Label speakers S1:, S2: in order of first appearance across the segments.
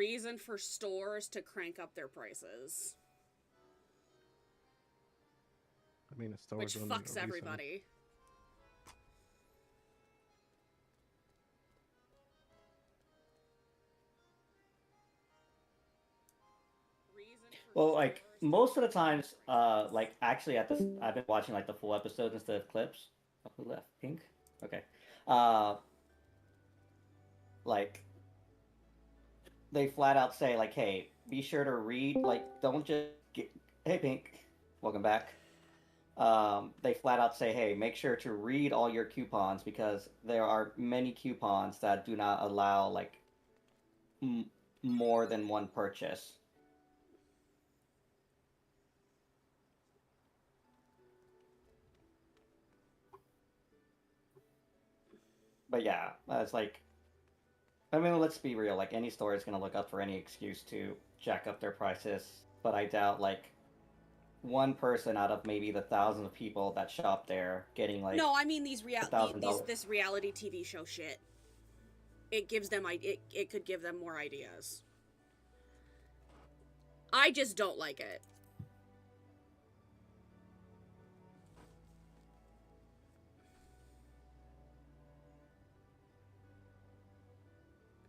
S1: reason for stores to crank up their prices.
S2: I mean, a store
S1: which
S2: don't
S1: fucks
S2: need a reason.
S1: everybody.
S3: Well, like most of the times, like actually at this, I've been watching like the full episodes instead of clips. Oh, who left? Pink. Okay. Uh, like they flat out say like, hey, be sure to read. Like, don't just get. Hey, Pink, welcome back. They flat out say, hey, make sure to read all your coupons because there are many coupons that do not allow like more than one purchase. But yeah, it's like, I mean, let's be real. Like, any store is going to look up for any excuse to jack up their prices. But I doubt, like, one person out of maybe the thousands of people that shop there getting, like,
S1: no, I mean this
S3: $1,000.
S1: reality TV show shit. It gives them it could give them more ideas. I just don't like it.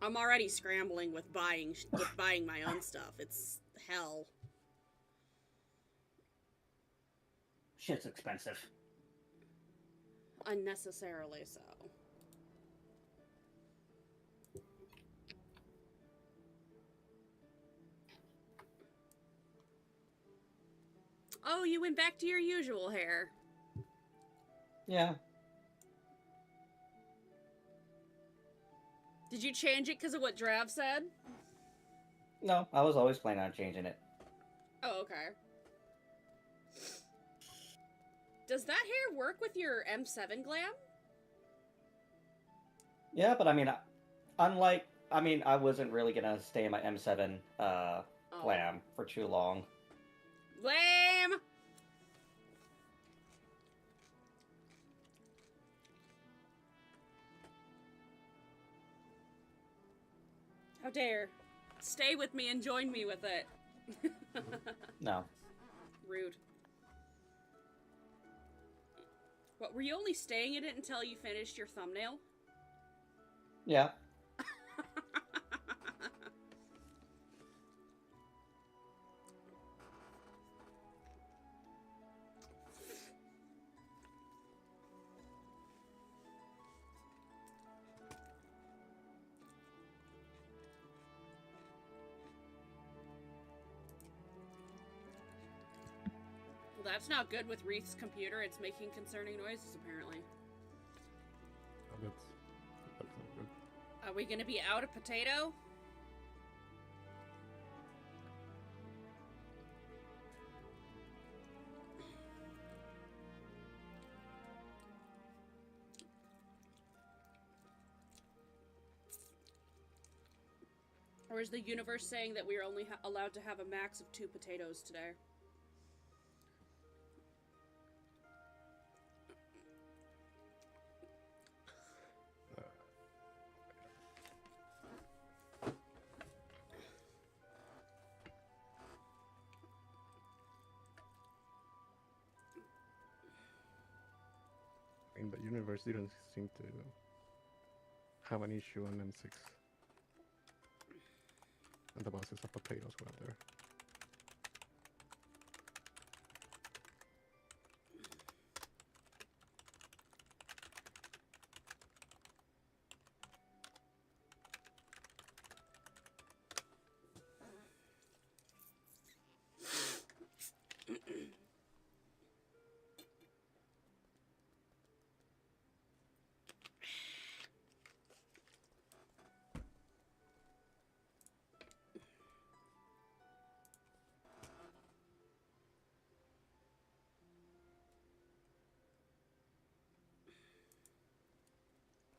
S1: I'm already scrambling with buying my own stuff. It's hell.
S3: Shit's expensive.
S1: Unnecessarily so. Oh, you went back to your usual hair.
S3: Yeah.
S1: Did you change it because of what Drav said?
S3: No, I was always planning on changing it.
S1: Oh, okay. Does that hair work with your M7 glam?
S3: Yeah, but I mean, unlike, I mean, I wasn't really gonna stay in my M7 glam for too long.
S1: Lame! How dare. Stay with me and join me with it.
S3: No.
S1: Rude. What, were you only staying in it until you finished your thumbnail?
S3: Yeah.
S1: Well, that's not good with Reeth's computer. It's making concerning noises, apparently.
S2: Oh, that's not good.
S1: Are we gonna be out of potato? Or is the universe saying that we are only allowed to have a max of 2 potatoes today?
S2: I mean, the universe didn't seem to have an issue on M6. And the boxes of potatoes were there.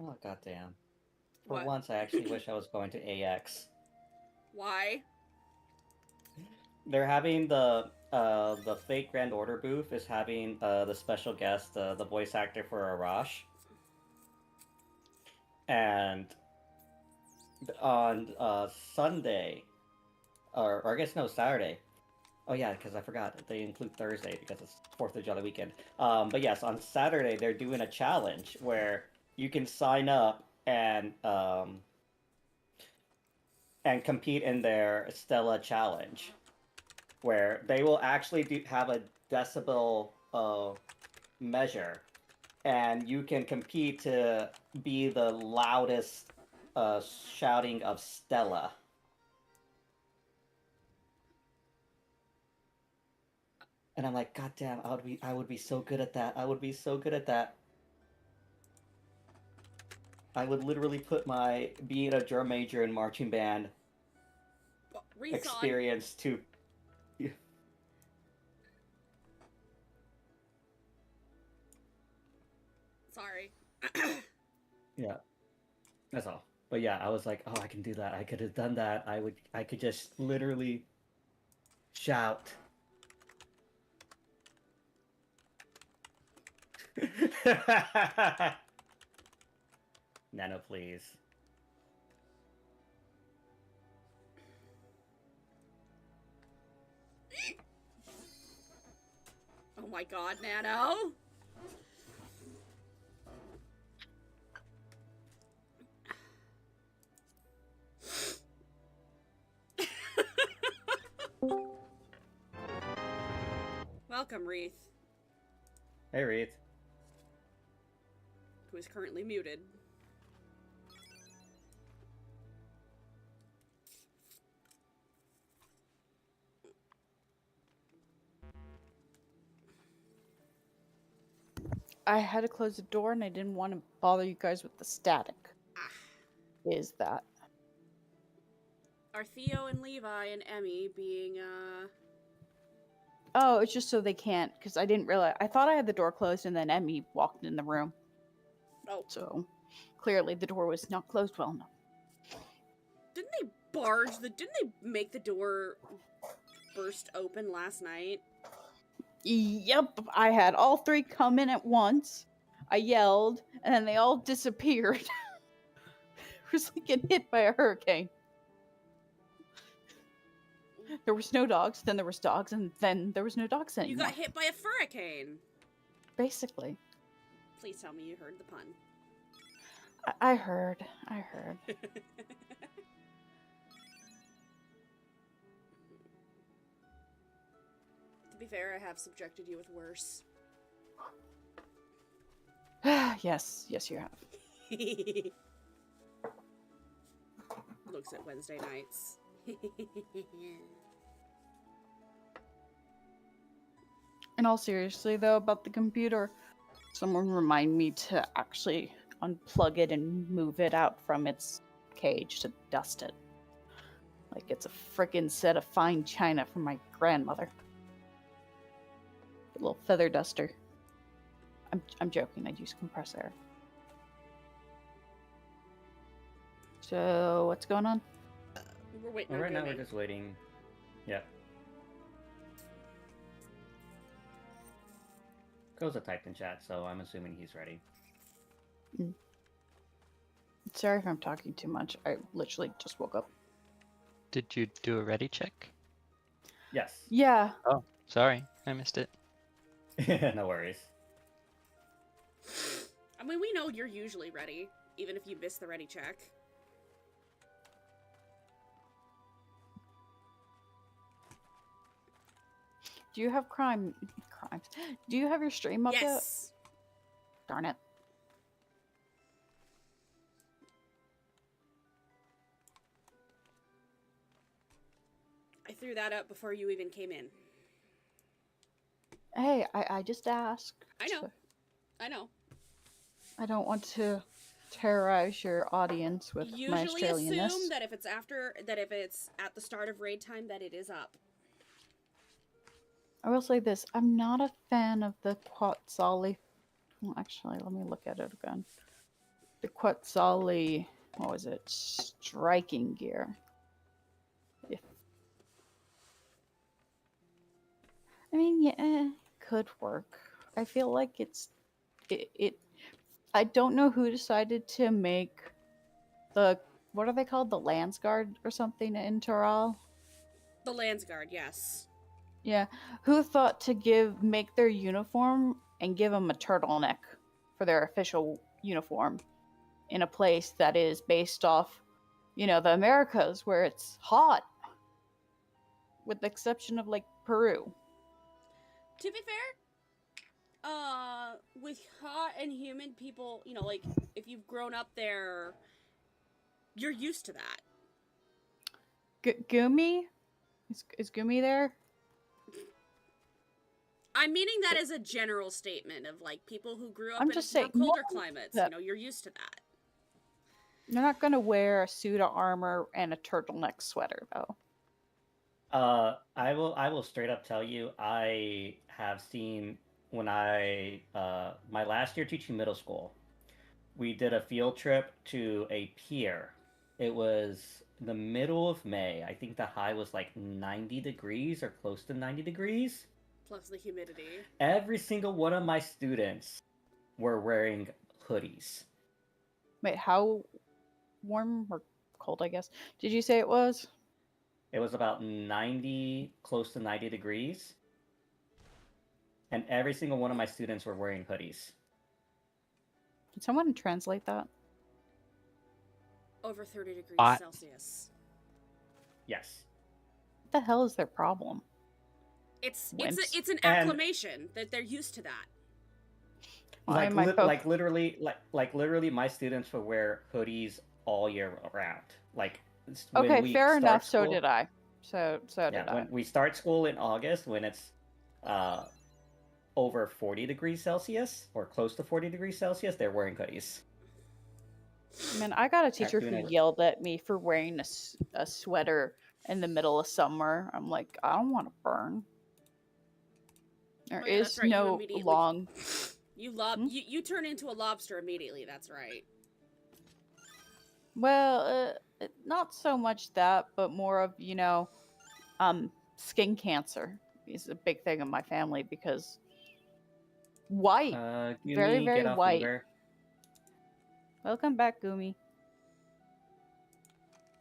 S3: Oh, goddamn. For
S1: What?
S3: once, I actually wish I was going to AX.
S1: Why?
S3: They're having the fake Grand Order booth is having the special guest, the voice actor for Arash. And on Sunday, or I guess no, Saturday. Oh yeah, because I forgot they include Thursday because it's 4th of July weekend. But yes, on Saturday they're doing a challenge where you can sign up and compete in their Stella challenge, where they will actually have a decibel measure, and you can compete to be the loudest shouting of Stella. And I'm like, God damn, I would be so good at that. I would be so good at that. I would literally put my being a drum major in marching band experience to.
S1: Sorry.
S3: Yeah, that's all. But yeah, I was like, oh, I can do that. I could have done that. I could just literally shout. Nano, please.
S1: Oh my god, Nano! Welcome, Wreath.
S3: Hey, Wreath.
S1: Who is currently muted.
S4: I had to close the door and I didn't want to bother you guys with the static. Is that?
S1: Are Theo and Levi and Emmy being,
S4: Oh, it's just so they can't, because I didn't realize. I thought I had the door closed and then Emmy walked in the room.
S1: Oh.
S4: So, clearly the door was not closed well enough.
S1: Didn't they make the door burst open last night?
S4: Yep, I had all three come in at once. I yelled, and then they all disappeared. It was like getting hit by a hurricane. There was no dogs, then there was dogs, and then there was no dogs anymore.
S1: You got hit by a furricane!
S4: Basically.
S1: Please tell me you heard the pun.
S4: I heard.
S1: To be fair, I have subjected you with worse.
S4: Yes, you have.
S1: Looks at Wednesday nights.
S4: In all seriously, though, about the computer, someone remind me to actually unplug it and move it out from its cage to dust it. Like it's a frickin' set of fine china from my grandmother. A little feather duster. I'm joking, I'd use compressed air. So, what's going on?
S1: We're waiting
S3: Well,
S1: on
S3: right now
S1: Goonie.
S3: we're just waiting. Yeah. Koza typed in chat, so I'm assuming he's ready.
S4: Sorry if I'm talking too much. I literally just woke up.
S5: Did you do a ready check?
S3: Yes.
S4: Yeah.
S5: Oh, sorry, I missed it.
S3: No worries.
S1: I mean, we know you're usually ready, even if you miss the ready check.
S4: Do you have crimes? Do you have your stream up yet?
S1: Yes!
S4: Darn it.
S1: I threw that up before you even came in.
S4: Hey, I just asked.
S1: I know. I know.
S4: I don't want to terrorize your audience with my
S1: Usually
S4: Australianness.
S1: assume that if it's at the start of raid time, that it is up.
S4: I will say this: I'm not a fan of the Quetzali. Well, actually, let me look at it again. The Quetzali, what was it? Striking gear. If I mean, yeah, could work. I feel like it. I don't know who decided to make the what are they called? The Lance Guard or something in Toral?
S1: The Landsguard, yes.
S4: Yeah. Who thought to make their uniform and give them a turtleneck for their official uniform in a place that is based off, the Americas where it's hot, with the exception of like Peru.
S1: To be fair, with hot and humid people, like if you've grown up there, you're used to that.
S4: Gumi? Is Gumi there?
S1: I'm meaning that as a general statement of like people who grew up
S4: I'm
S1: in
S4: just
S1: more
S4: saying,
S1: colder
S4: no,
S1: climates.
S4: that-
S1: You're used to that.
S4: You're not gonna wear a suit of armor and a turtleneck sweater, though.
S3: I will straight up tell you, I have seen when my last year teaching middle school, we did a field trip to a pier. It was the middle of May. I think the high was like 90 degrees or close to 90 degrees.
S1: Plus the humidity.
S3: Every single one of my students were wearing hoodies.
S4: Wait, how warm or cold, I guess, did you say it was?
S3: It was about 90, close to 90 degrees. And every single one of my students were wearing hoodies.
S4: Can someone translate that?
S1: Over 30 degrees
S5: Hot.
S1: Celsius.
S3: Yes.
S4: What the hell is their problem?
S1: It's
S4: Wimps.
S1: it's an
S3: And-
S1: acclamation that they're used to that.
S4: Why am I fo-
S3: Like literally, my students would wear hoodies all year round. Like when
S4: Okay,
S3: we
S4: fair
S3: start
S4: enough. So
S3: school-
S4: did I. So did
S3: Yeah,
S4: I.
S3: when we start school in August, when it's over 40 degrees Celsius or close to 40 degrees Celsius, they're wearing hoodies.
S4: Man, I got a teacher
S3: doing
S4: who
S3: it.
S4: yelled at me for wearing a sweater in the middle of summer. I'm like, I don't want to burn. There
S1: Oh, yeah,
S4: is
S1: that's right, you
S4: no
S1: immediately-
S4: long.
S1: You turn into a lobster immediately. That's right.
S4: Well, not so much that, but more of, skin cancer is a big thing in my family because white.
S3: Gumi,
S4: Very, very
S3: get off
S4: white.
S3: Uber.
S4: Welcome back, Gumi.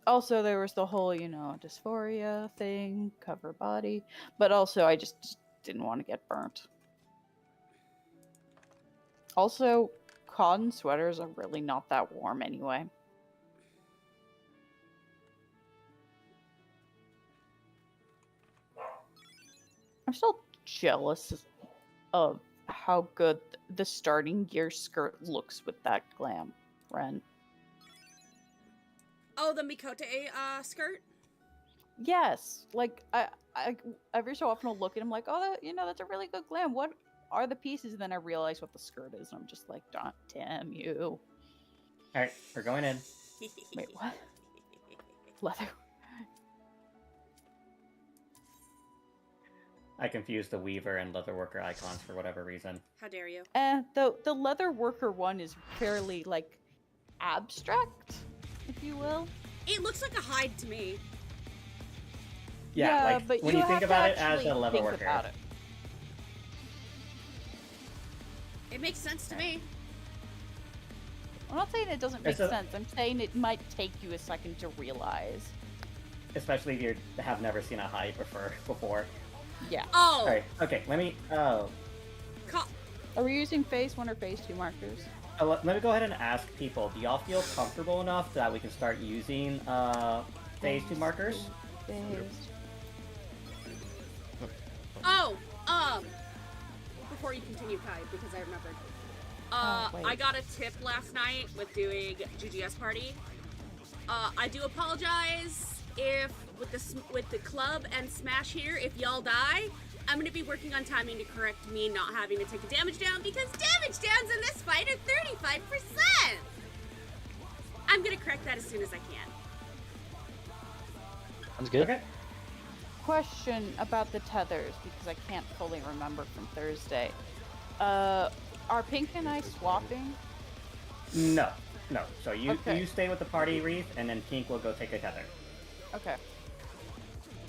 S4: Also, there was the whole, dysphoria thing, cover body, but also I just didn't want to get burnt. Also, cotton sweaters are really not that warm anyway. I'm still jealous of how good the starting gear skirt looks with that glam, Ren.
S1: Oh, the Mikote skirt?
S4: Yes, like I every so often I'll look at him like, oh, that's a really good glam. What are the pieces? And then I realize what the skirt is, and I'm just like, damn you.
S3: All right, we're going in.
S4: Wait, what? Leather.
S3: I confused the Weaver and Leatherworker icons for whatever reason.
S1: How dare you?
S4: The leather worker one is fairly like abstract, if you will.
S1: It looks like a hide to me.
S3: Yeah, like
S4: but
S3: when you
S4: have
S3: think
S4: to
S3: about it as
S4: actually
S3: a
S4: think
S3: Leatherworker.
S4: about it.
S1: It makes sense to me.
S4: I'm not saying it doesn't make
S3: It's a-
S4: sense. I'm saying it might take you a second to realize.
S3: Especially if you have never seen a hide before.
S4: Yeah.
S1: Oh,
S3: All right, okay, let me. Oh,
S4: Are we using phase 1 or phase 2 markers?
S3: let me go ahead and ask people. Do y'all feel comfortable enough that we can start using phase 2 markers?
S4: Phase.
S1: oh, before you continue, Kai, because I remembered.
S4: wait.
S1: I got a tip last night with doing GGS party. I do apologize if with the club and Smash here, if y'all die, I'm gonna be working on timing to correct me not having to take a damage down because damage downs in this fight are 35%. I'm gonna correct that as soon as I can.
S5: Sounds good.
S3: Okay.
S4: Question about the tethers, because I can't fully remember from Thursday. Are Pink and I swapping?
S3: No. So
S4: Okay.
S3: you stay with the party wreath, and then Pink will go take a tether.
S4: Okay.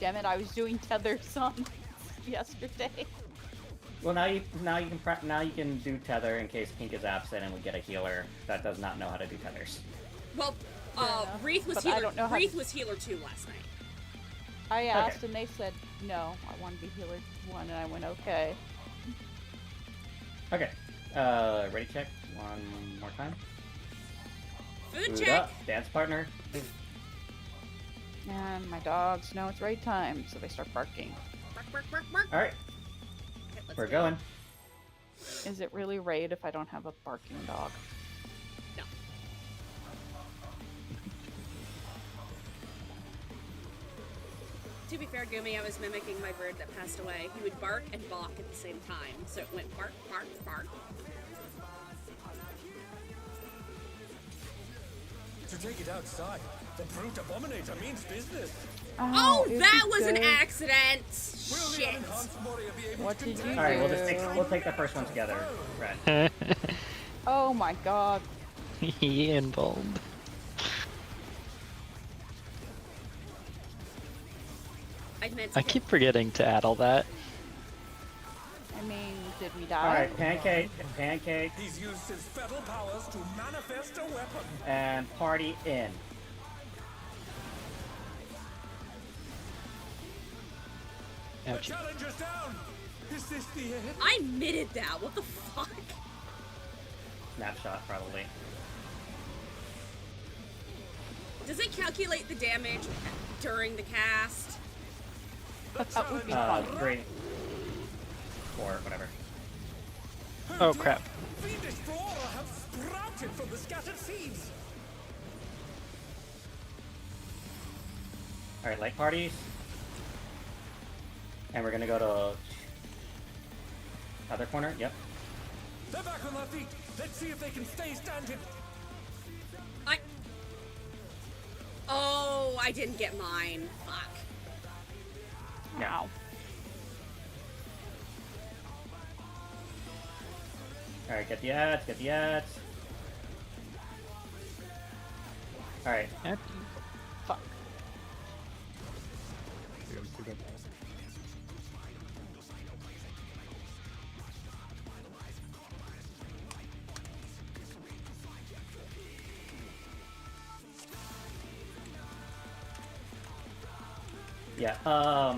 S4: Damn it, I was doing tethers on yesterday.
S3: Well, now you can do tether in case Pink is absent, and we get a healer that does not know how to do tethers.
S1: Well,
S4: enough,
S1: Wreath was
S4: but I
S1: healer.
S4: don't know how to-
S1: Wreath was healer 2 last night.
S4: I asked and they said no. I want to be healer 1, and I went okay.
S3: Okay. Ready check one more time.
S1: Food
S3: Food
S1: check.
S3: up. Dance partner.
S4: And my dogs know it's raid time, so they start barking.
S1: Bark, bark, bark, bark.
S3: All right,
S1: Okay, let's
S3: we're
S1: go.
S3: going.
S4: Is it really raid if I don't have a barking dog?
S1: No. To be fair, Gumi, I was mimicking my bird that passed away. He would bark and balk at the same time, so it went bark, bark, bark.
S6: To take it outside, the brute Abominator means business.
S1: Oh,
S4: is
S1: that
S4: it
S1: was an
S4: good?
S1: accident!
S6: Will the
S1: Shit.
S6: unenhanced warrior be able
S4: What
S6: to
S4: did you
S6: contend?
S3: All right,
S4: do?
S3: we'll take the first one together. Right.
S4: Oh my god.
S5: Ian Bold.
S1: I meant to
S5: I keep forgetting to add all that.
S4: I mean, did we
S3: All
S4: die?
S3: right, pancake,
S6: He's used his fatal powers to manifest a weapon.
S3: and party in.
S6: The
S5: Ouch.
S6: challenger's down. Is this the end?
S1: I admitted that. What the fuck?
S3: Snapshot, probably.
S1: Does it calculate the damage during the cast?
S4: That would be fun.
S3: 3, 4, whatever.
S5: Oh
S6: dear.
S5: crap.
S6: Fiendish flora have sprouted from the scattered seeds.
S3: All right, light parties. And we're gonna go to other corner. Yep.
S6: They're back on their feet. Let's see if they can stay standing.
S1: Oh, I didn't get mine. Fuck.
S4: Wow.
S3: All right, get the ads. All right.
S4: Fuck.
S2: Yeah, we see that.
S3: Yeah.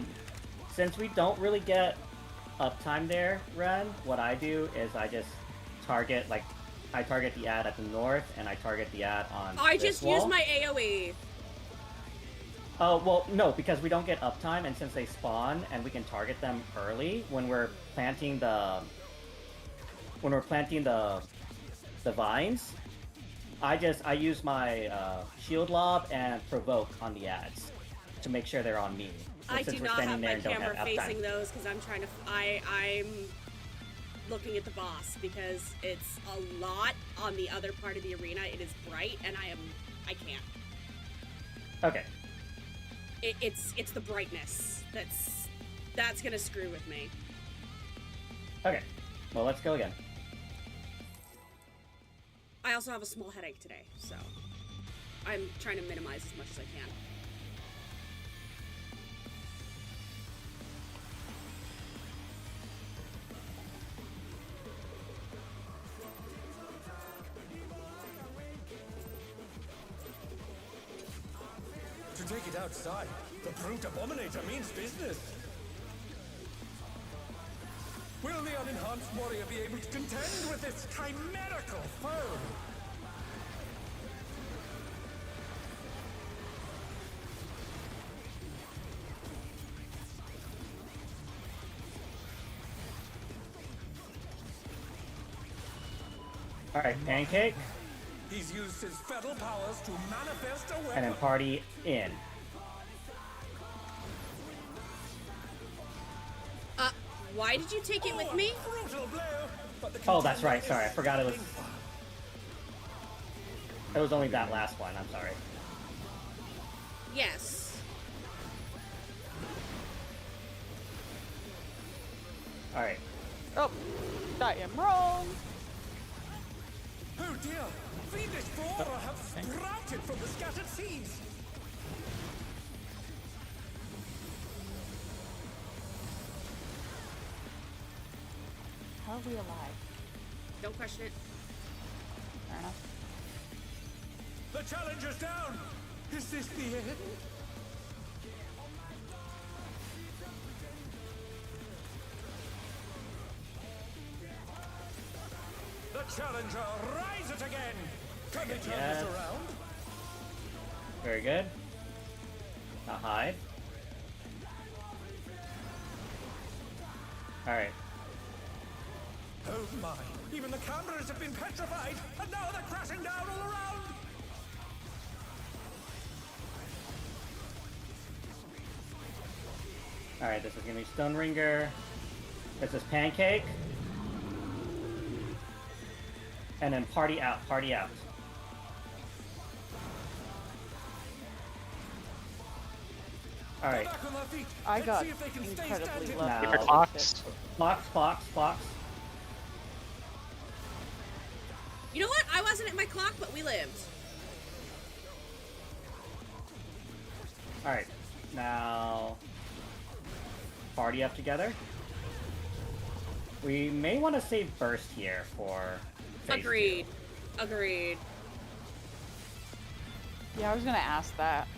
S3: Since we don't really get uptime there, Ren, what I do is I just target I target the ad at the north and I target the ad on.
S1: I
S3: this
S1: just
S3: wall.
S1: used my AoE.
S3: Oh well, no, because we don't get uptime, and since they spawn and we can target them early when we're planting the vines, I use my shield lob and provoke on the ads to make sure they're on me.
S1: I
S3: Since
S1: do
S3: we're
S1: not
S3: standing
S1: have
S3: there
S1: my
S3: and don't
S1: camera
S3: have uptime.
S1: facing those because I'm trying to. I'm looking at the boss because it's a lot on the other part of the arena. It is bright, and I can't.
S3: Okay.
S1: It's the brightness that's gonna screw with me.
S3: Okay. Well, let's go again.
S1: I also have a small headache today, so I'm trying to minimize as much as I can.
S6: To take it outside, the brute Abominator means business. Will the unenhanced warrior be able to contend with this chimerical foe?
S3: All right, pancake,
S6: He's used his fatal powers to manifest a
S3: and
S6: weapon.
S3: then party in.
S1: Why did you take it with me?
S6: Brutal blow, but the
S3: Oh, that's
S6: contender
S3: right.
S6: is
S3: Sorry, I forgot it was.
S6: painful.
S3: It was only that last one. I'm sorry.
S1: Yes.
S3: All right.
S4: Oh, I am wrong.
S6: Oh dear! Fiendish flora have sprouted from the scattered seeds.
S4: How are we alive?
S1: Don't question it.
S4: Fair enough.
S6: The challenger's down! Is this the end? The challenger rises again! Can they turn
S3: Yes.
S6: this around?
S3: Very good. Now hide. Alright.
S6: Oh my! Even the cameras have been petrified, and now they're crashing down all around!
S3: Alright, this is gonna be Stone Ringer. This is Pancake. And then Party Out, Party Out. Alright.
S6: Back on their feet.
S4: I
S6: Let's
S4: got
S6: see if they can stay
S4: incredibly
S6: standing.
S4: lucky.
S3: Now-
S5: Our clocks.
S3: Fox.
S1: You know what? I wasn't at my clock, but we lived.
S3: Alright. Now... Party up together. We may want to save Burst here for... phase two.
S1: Agreed.
S4: Yeah, I was gonna ask that.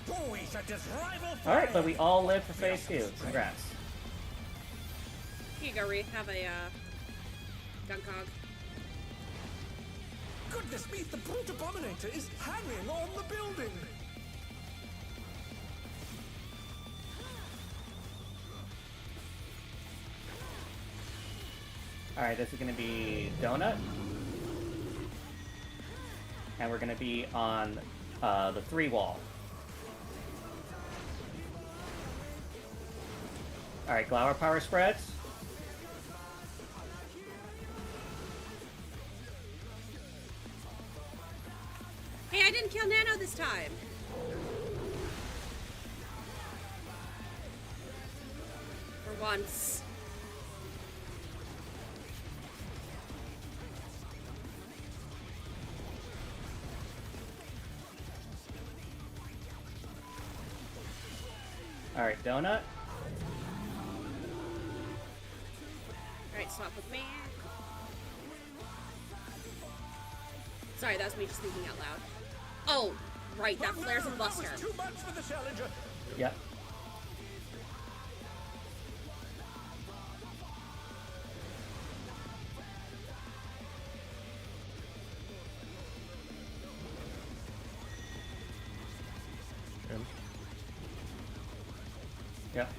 S6: Oh, he's at his rival
S3: Alright, but
S6: flame.
S3: we all live for phase 2. Congrats.
S1: Here you go, Reed. Have a, gun cog.
S6: Goodness me, the brute Abominator is hanging on the building!
S3: Alright, this is gonna be Donut. And we're gonna be on the 3 wall. Alright, Glower Power spreads.
S1: Hey, I didn't kill Nano this time. For once.
S3: Alright, Donut.
S1: Alright, swap with me. Sorry, that was me just thinking out loud. Oh, right, that
S6: But
S1: flares a
S6: no,
S1: buster.
S6: That was too much for the challenger.
S3: Yep.
S2: And
S3: Yep.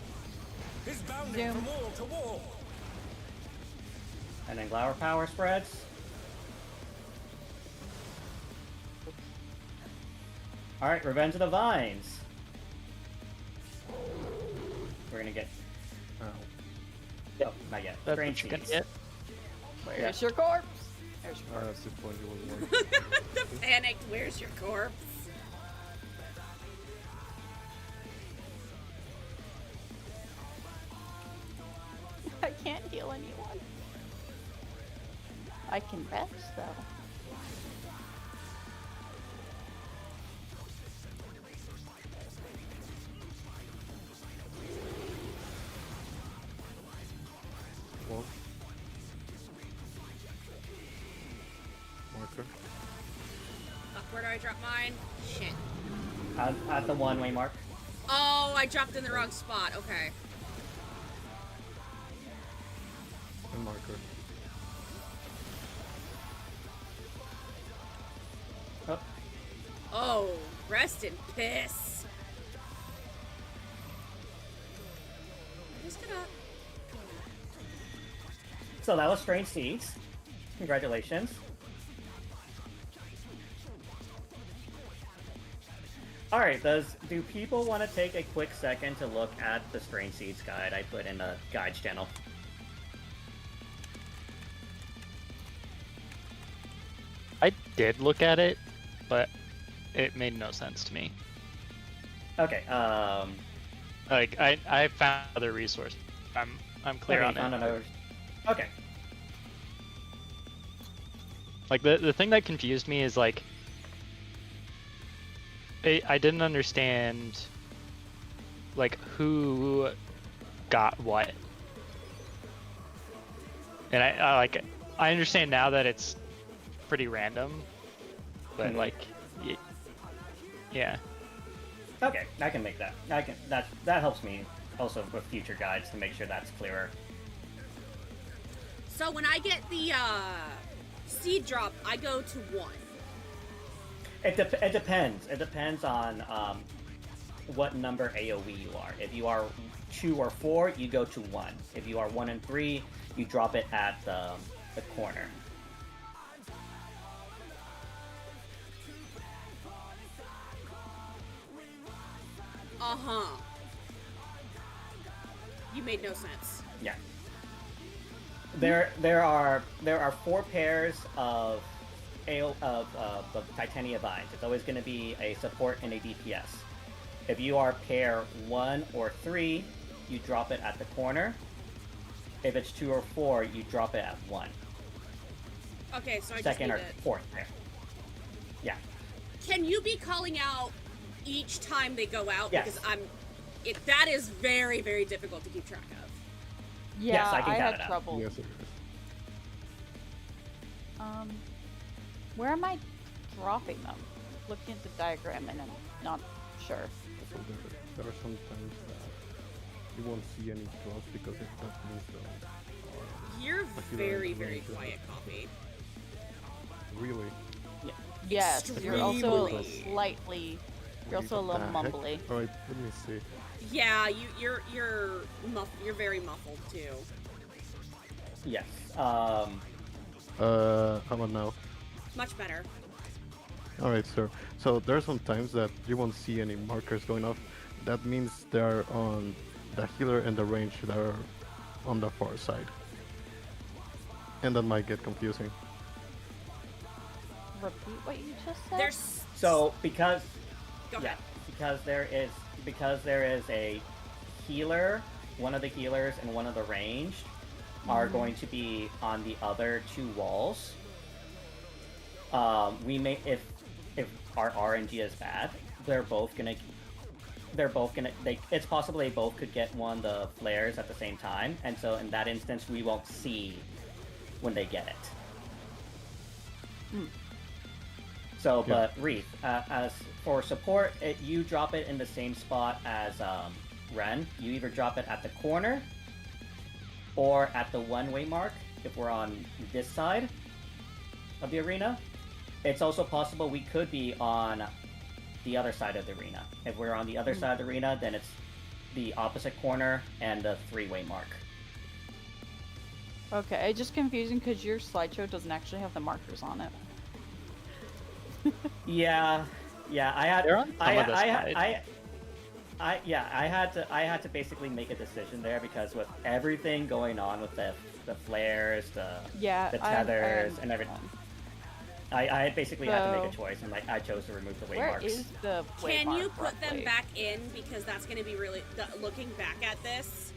S6: He's bounding
S4: Zoom.
S6: from wall to wall.
S3: And then Glower Power spreads. Alright, Revenge of the Vines. We're gonna get...
S2: ow.
S3: Oh, not yet.
S5: That's
S3: Strange
S5: what you're gonna
S3: Seeds.
S5: get.
S4: Where's your corpse? There's your corpse.
S2: That's disappointing. It was one.
S1: The panicked, where's your corpse?
S4: I can't heal anyone. I can rest though.
S2: Wall. Marker.
S1: Fuck, where do I drop mine? Shit.
S3: At the 1-way mark.
S1: Oh, I dropped in the wrong spot. Okay.
S2: And marker.
S3: Oh,
S1: Oh, rest in piss. Just gonna...
S3: so that was Strange Seeds. Congratulations. Alright, do people want to take a quick second to look at the Strange Seeds guide I put in the guides channel?
S5: I did look at it, but it made no sense to me.
S3: Okay,
S5: Like I found other resources. I'm clear
S3: okay,
S5: on
S3: found
S5: it.
S3: another... Okay.
S5: Like the thing that confused me is like I didn't understand like who got what. And I understand now that it's pretty random, but
S3: Mhm.
S5: like Yeah.
S3: Okay, I can make that. That helps me also with future guides to make sure that's clearer.
S1: So when I get the seed drop, I go to 1.
S3: It depends. It depends on what number AOE you are. If you are 2 or 4, you go to 1. If you are 1 and 3, you drop it at the corner.
S1: Uh-huh. You made no sense.
S3: Yeah. There are 4 pairs of the Titania Vines. It's always going to be a support and a DPS. If you are pair 1 or 3, you drop it at the corner. If it's 2 or 4, you drop it at 1.
S1: Okay, so I
S3: Second or
S1: just need
S3: fourth pair. Yeah.
S1: Can you be calling out each time they go out?
S3: Yes.
S1: Because that is very, very difficult to keep track of.
S4: Yeah,
S3: Yes, I can count
S4: had
S3: it out.
S4: trouble.
S2: Yes, it is.
S4: Where am I dropping them? Looking at the diagram and I'm not sure.
S2: So there are some times that you won't see any drops because if that means
S1: You're
S2: you
S1: very,
S2: don't
S1: very
S2: need to-
S1: quiet, Coffee.
S2: really.
S4: Yes, you're also
S1: Extremely.
S4: slightly. You're also a little mumbly.
S2: All right, let me see.
S1: Yeah, you're very muffled too.
S3: Yes.
S2: How about now?
S1: Much better.
S2: All right, sir. So there are some times that you won't see any markers going off. That means they're on the healer and the range that are on the far side, and that might get confusing.
S4: Repeat what you just said.
S1: There's
S3: So because
S1: Go ahead.
S3: because there is a healer, one of the healers and one of the ranged are going to be on the other 2 walls. We may if our RNG is bad, it's possible they both could get one of the flares at the same time, and so in that instance we won't see when they get it. So, but Wreath, as for support, you drop it in the same spot as Ren. You either drop it at the corner or at the one-way mark if we're on this side of the arena. It's also possible we could be on the other side of the arena. If we're on the other side of the arena, then it's the opposite corner and the 3-way mark.
S4: Okay, it's just confusing because your slideshow doesn't actually have the markers on it.
S3: Yeah, I had
S5: They're on some of the
S3: I had to basically make a decision there because with everything going on with the flares, the tethers, and everything, I basically had to make a choice, and I chose to remove the
S4: Where
S3: waymarks.
S4: is the
S1: Can
S4: waymark
S1: you put them
S4: roughly?
S1: back in because that's going to be really looking back at this.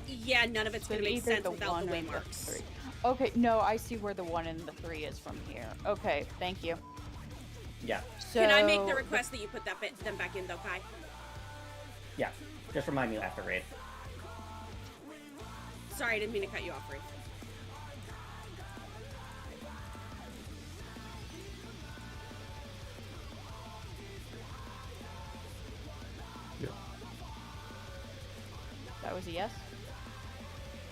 S1: Yeah, none of it's
S4: So
S1: going to make
S4: either
S1: sense without
S4: one
S1: the
S4: or
S1: waymarks.
S4: 3. Okay, no, I see where the 1 and the 3 is from here. Okay, thank you.
S3: Yeah,
S4: So
S1: Can I make the request that you put them back in, though, Kai?
S3: yeah. Just remind me after raid.
S1: Sorry, I didn't mean to cut you off, Reed.
S2: Yeah.
S4: That was a yes?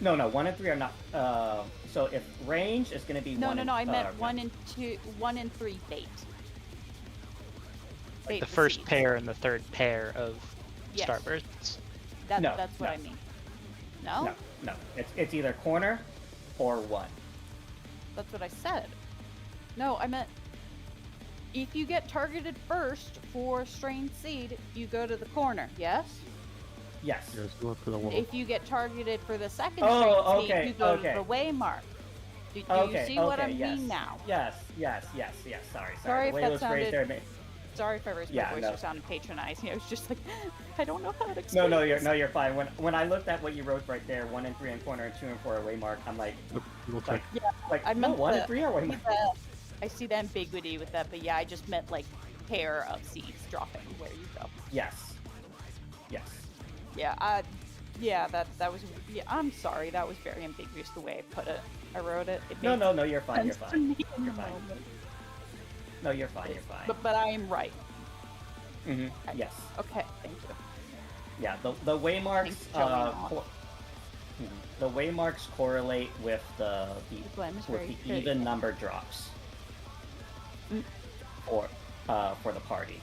S3: No, 1 and 3 are not. So if range is going to be
S4: No,
S3: 1
S4: no,
S3: and,
S4: no, I meant 1 and 2, 1 and 3 bait. Bait
S5: The
S4: the
S5: first
S4: seeds.
S5: pair and the third pair of
S4: Yes.
S5: starbursts.
S3: No,
S4: That's what
S3: no.
S4: I mean. No?
S3: No. It's either corner or 1.
S4: That's what I said. No, I meant if you get targeted first for strained seed, you go to the corner. Yes?
S3: Yes.
S2: Yes, go to the wall.
S4: If you get targeted for the second
S3: Oh,
S4: strained
S3: okay,
S4: seed, you go
S3: okay.
S4: to the waymark. Do you
S3: Okay.
S4: see what I
S3: yes.
S4: mean now?
S3: Yes. Sorry.
S4: Sorry
S3: The
S4: if
S3: way
S4: that
S3: it was phrased
S4: sounded-
S3: there.
S4: Sorry if I raised
S3: Yeah,
S4: my voice
S3: no.
S4: or sounded patronizing. I was just like, I don't know how to explain.
S3: No, you're fine. When I looked at what you wrote right there, 1 and 3 in corner and 2 and 4 are waymark. I'm like,
S2: We'll check.
S4: I
S3: no,
S4: meant
S3: 1 and
S4: the-
S3: 3 are waymark.
S4: I see the ambiguity with that, but yeah, I just meant like pair of seeds dropping where you go.
S3: Yes.
S4: Yeah, that was. Yeah, I'm sorry, that was very ambiguous the way I put it. I wrote it. It
S3: No,
S4: made
S3: you're fine. You're
S4: sense to
S3: fine.
S4: me in
S3: You're
S4: the
S3: fine.
S4: moment.
S3: No, you're fine. You're fine.
S4: But I am right.
S3: Mm-hmm.
S4: Okay.
S3: Yes.
S4: Okay, thank you.
S3: Yeah. The waymarks.
S4: Thanks for showing off.
S3: The waymarks correlate with the
S4: Glam is
S3: with
S4: very
S3: the
S4: pretty.
S3: even number drops.
S4: Mm.
S3: For the party.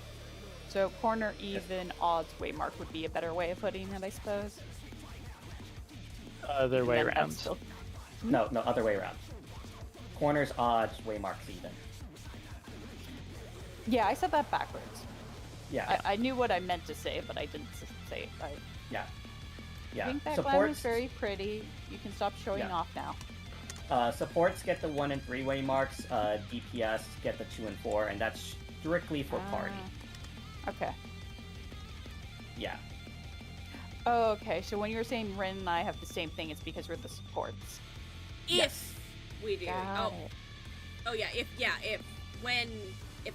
S4: So corner even odds waymark would be a better way of putting it, I suppose.
S5: Other way
S4: And then
S5: around.
S4: that's still-
S3: No, other way around. Corners odds, waymarks even.
S4: Yeah, I said that backwards.
S3: Yeah.
S4: I knew what I meant to say, but I didn't say it right.
S3: Yeah.
S4: I
S3: Yeah.
S4: think that glam
S3: Supports
S4: is very pretty. You can stop showing
S3: Yeah.
S4: off now.
S3: supports get the 1 and 3 waymarks. DPS get the 2 and 4, and that's strictly for party.
S4: Okay.
S3: Yeah.
S4: Oh, okay. So when you were saying Rin and I have the same thing, it's because we're the supports.
S3: Yes.
S1: If we do.
S4: Got it.
S1: Oh yeah. If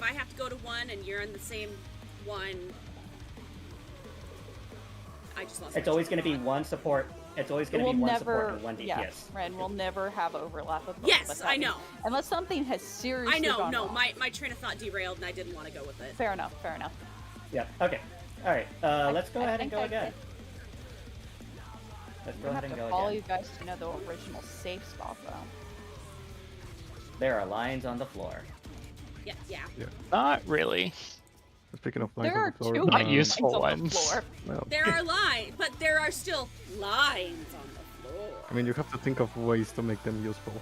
S1: I have to go to 1 and you're on the same 1, I just lost.
S3: It's always going to be one support. It's always going to
S4: We'll
S3: be one
S4: never,
S3: support and one DPS.
S4: yeah, Ren, we'll never have overlap of both.
S1: Yes,
S4: but
S1: I know.
S4: Unless something has seriously
S1: I know.
S4: gone
S1: No,
S4: wrong.
S1: my train of thought derailed and I didn't want to go with it.
S4: Fair enough, fair enough.
S3: Yeah. Okay. All right. Let's go ahead and
S4: think
S3: go
S4: I
S3: again.
S4: did.
S3: Let's
S4: I'm
S3: go
S4: gonna
S3: ahead
S4: have
S3: and
S4: to
S3: go
S4: follow
S3: again.
S4: you guys to know the original safe spot, though.
S3: There are lines on the floor.
S1: Yeah.
S5: Not really.
S2: Speaking of lines
S4: There
S2: on
S4: are
S2: the floor,
S4: two
S5: Not
S4: lines
S5: useful
S4: on the
S5: ones.
S4: floor.
S2: well,
S1: There are lines, but there are still lines on the floor.
S2: I mean, you have to think of ways to make them useful.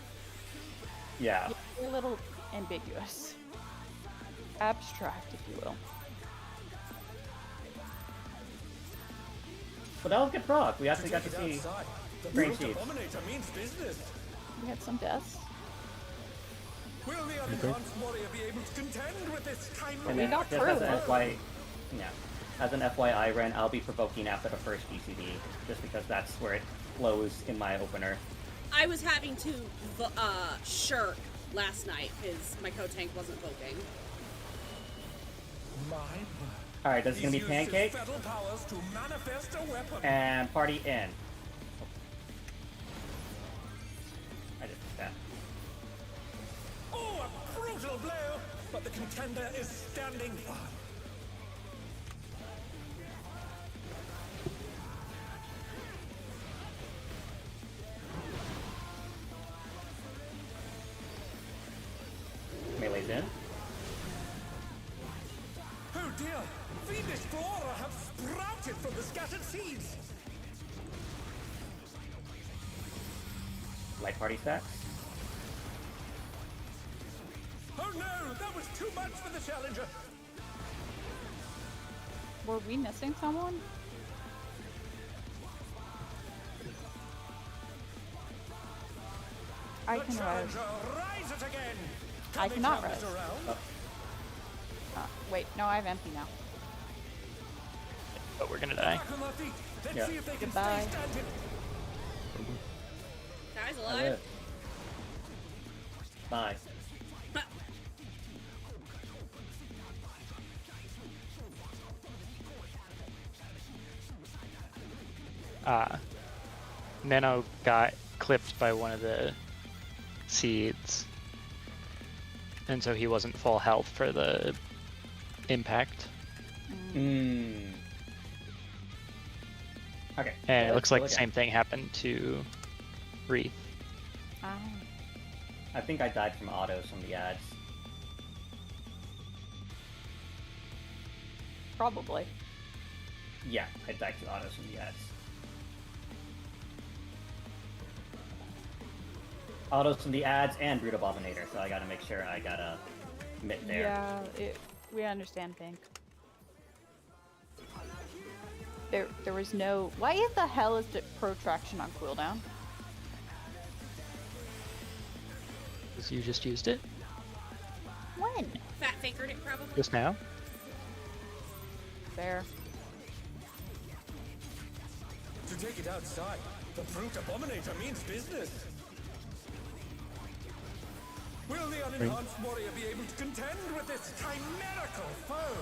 S3: Yeah.
S4: They're a little ambiguous. Abstract, if you will.
S3: But that was good prog. We actually got to
S6: Take it
S3: see.
S6: outside. The
S3: Green
S6: brute
S3: seeds.
S6: Abominator means business.
S4: We had some deaths.
S6: Will the unenhanced warrior be able to contend with this
S3: And
S6: chimera?
S3: then
S4: got
S3: just
S4: through
S3: as an
S4: it.
S3: as an FYI, Ren, I'll be provoking after the first BCD, just because that's where it flows in my opener.
S1: I was having to shirk last night because my co-tank wasn't voting.
S6: My word.
S3: All right, this is gonna be
S6: He's used his
S3: pancake
S6: fatal powers to manifest a weapon.
S3: and party in. I just did that.
S6: Oh, a brutal blow! But the contender is standing firm.
S3: Melee's in.
S6: Oh dear! Fiendish flora have sprouted from the scattered seeds!
S3: Light party stacks.
S6: Oh no! That was too much for the challenger!
S4: Were we missing someone? I
S6: The
S4: can rise.
S6: challenger rises again!
S4: I
S6: they
S4: cannot
S6: turn this
S4: rise.
S6: around?
S4: Wait, no, I have empty now.
S5: But we're gonna die.
S6: Back on their feet. Let's
S3: Yeah.
S6: see if they can
S4: Goodbye.
S6: stay standing.
S1: Guys
S3: I
S1: alive?
S3: live. Bye.
S5: Nano got clipped by one of the seeds. And so he wasn't full health for the impact.
S3: Mm. Okay.
S5: And it
S3: let's
S5: looks like
S3: go
S5: the
S3: again.
S5: same thing happened to Wreath.
S4: Ah.
S3: I think I died from autos from the ads.
S4: Probably.
S3: Yeah, I died to autos from the ads. Autos from the ads and Brute Abominator, so I gotta make sure I got a mitt there.
S4: Yeah, we understand, Pink. There was no. Why the hell is the protraction on cooldown?
S5: Because you just used it
S4: When?
S1: Fat fingered it probably.
S5: just now.
S4: There.
S6: To take it outside, the brute Abominator means business. Will the unenhanced warrior be able to contend with this chimerical foe?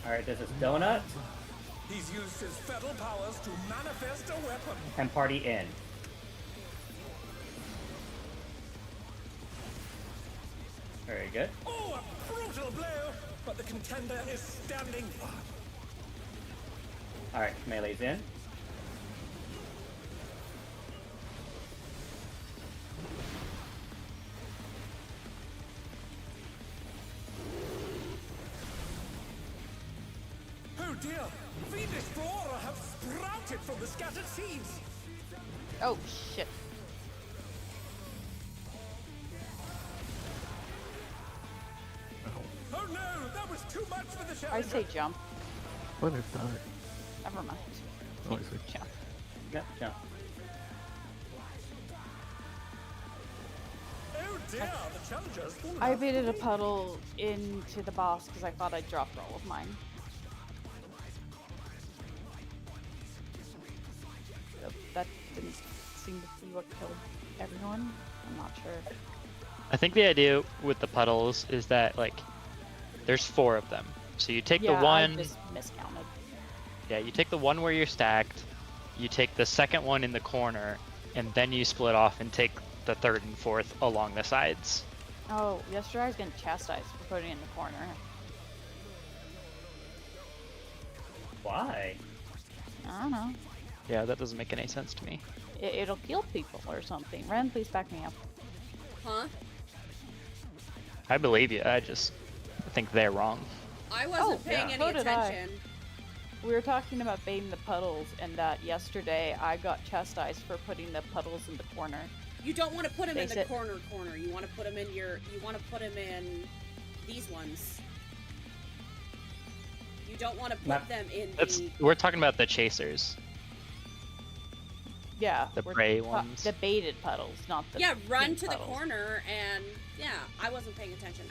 S3: Alright, this is Donut
S6: He's used his fetal powers to manifest a weapon.
S3: and Party in. Very good.
S6: Oh, a brutal blow! But the contender is standing firm.
S3: Alright, melee's in.
S6: Oh dear! Fiendish flora have sprouted from the scattered seeds!
S4: Oh shit.
S6: Oh no! That was too much for the
S4: I
S6: challenger!
S4: say jump.
S2: What is that?
S4: Never mind.
S2: Oh, I see.
S4: Jump.
S3: Yep, jump.
S6: Oh dear! The challenger's fallen
S4: I
S6: out.
S4: baited a puddle into the boss because I thought I dropped all of mine. That didn't seem to be what killed everyone. I'm not sure.
S5: I think the idea with the puddles is that like there's 4 of them. So you take
S4: Yeah,
S5: the one,
S4: I just miscounted.
S5: yeah, you take the one where you're stacked, you take the second one in the corner, and then you split off and take the 3rd and 4th along the sides.
S4: Oh, yesterday I was getting chastised for putting it in the corner.
S3: Why?
S4: I don't know.
S5: Yeah, that doesn't make any sense to me.
S4: It'll kill people or something. Ren, please back me up.
S1: Huh?
S5: I believe you. I think they're wrong.
S1: I wasn't
S4: Oh,
S1: paying
S3: yeah.
S1: any
S4: So did I.
S1: attention.
S4: We were talking about baiting the puddles, and that yesterday I got chastised for putting the puddles in the corner.
S1: You don't want to put them in
S4: They
S1: the
S4: sit-
S1: corner. You want to put them in your. You want to put them in these ones. You don't want to put
S3: Not-
S1: them in
S5: That's
S1: the.
S5: we're talking about the chasers.
S4: Yeah,
S5: The
S4: we're
S5: prey
S4: ta-
S5: ones.
S4: The baited puddles, not the
S1: Yeah, run
S4: pink
S1: to the
S4: puddles.
S1: corner and yeah, I wasn't paying attention.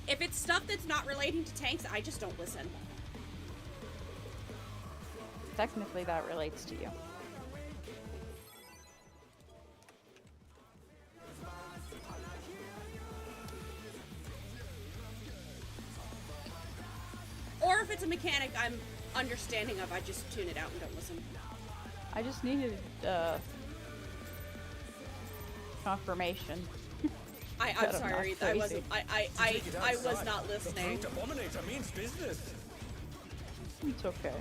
S1: If it's stuff that's not relating to tanks, I just don't listen.
S4: Technically, that relates to you.
S1: Or if it's a mechanic I'm understanding of, I just tune it out and don't listen.
S4: I just needed confirmation.
S1: I'm
S4: That I'm
S1: sorry,
S4: not
S1: I
S4: crazy.
S1: wasn't.
S6: Take it
S1: I was
S6: outside.
S1: not
S6: The
S1: listening.
S6: brute Abominator means business.
S4: It's okay.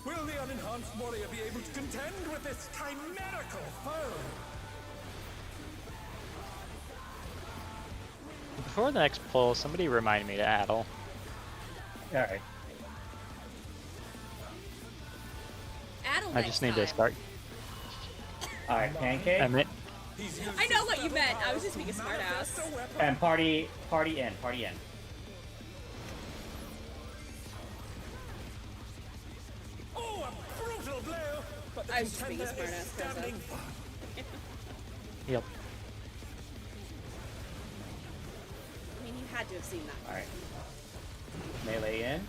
S6: Will the unenhanced warrior be able to contend with this chimerical foe?
S5: Before the next pull, somebody remind me to addle.
S3: Alright.
S1: Addle
S5: I
S1: next
S5: just need to
S1: time.
S5: start.
S3: Alright, Pancake.
S5: And it,
S6: He's used
S1: I know
S6: his
S1: what you
S6: fetal
S1: meant. I
S6: powers
S1: was just being a
S6: to
S1: smartass.
S6: manifest a weapon.
S3: And party in, party in.
S6: Oh, a brutal blow! But the
S1: I was just being a
S6: contender is
S1: smartass, Tessa.
S6: standing firm.
S5: yep.
S1: I mean, you had to have seen that.
S3: Alright. Melee in.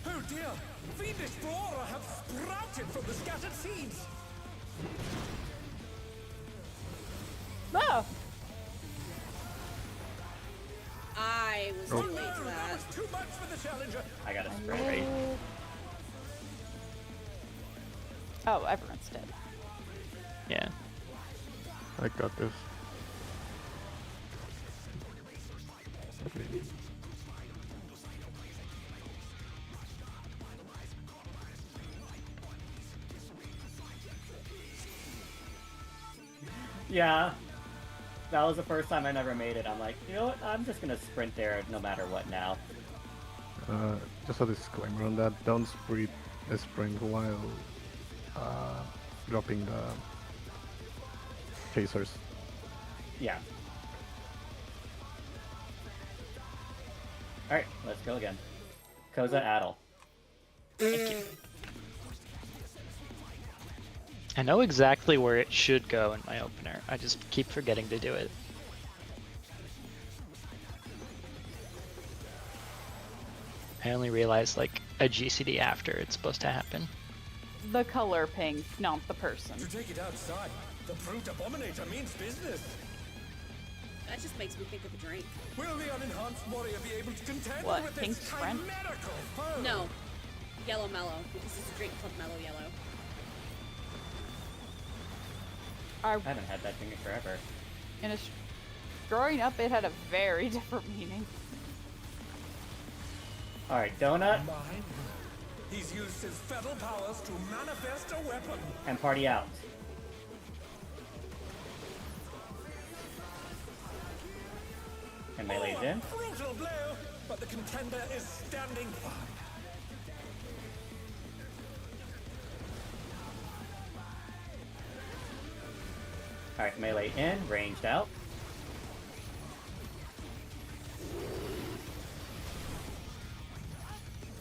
S6: Oh dear! Fiendish flora have sprouted from the scattered seeds!
S4: Ah!
S1: I was
S2: Oh.
S1: too late for
S6: No,
S1: that.
S6: was too much for the challenger!
S3: I got a spray rate.
S4: Oh, everyone's dead.
S5: Yeah.
S2: I got this.
S3: Yeah. That was the first time I never made it. I'm like, you know what? I'm just gonna sprint there no matter what now.
S2: Just a disclaimer on that: don't sprint while dropping the chasers.
S3: Yeah. Alright, let's go again. Koza Addle.
S5: Thank you. I know exactly where it should go in my opener. I just keep forgetting to do it. I only realized like a GCD after it's supposed to happen.
S4: The color pink, not the person.
S6: To take it outside, the brute Abominator means business!
S1: That just makes me think of a drink.
S6: Will the unenhanced warrior be able to contend
S4: What,
S6: with
S4: Pink's
S6: this
S4: friend?
S6: chimerical foe?
S1: No. Yellow Mellow, because it's a drink called Mellow Yellow.
S3: I haven't had that thing in forever.
S4: Growing up, it had a very different meaning.
S3: Alright, donut
S6: Mine. He's used his fetal powers to manifest a weapon.
S3: and party out. And melee's in.
S6: Brutal blow, but the contender is standing fine.
S3: Alright, melee in, ranged out.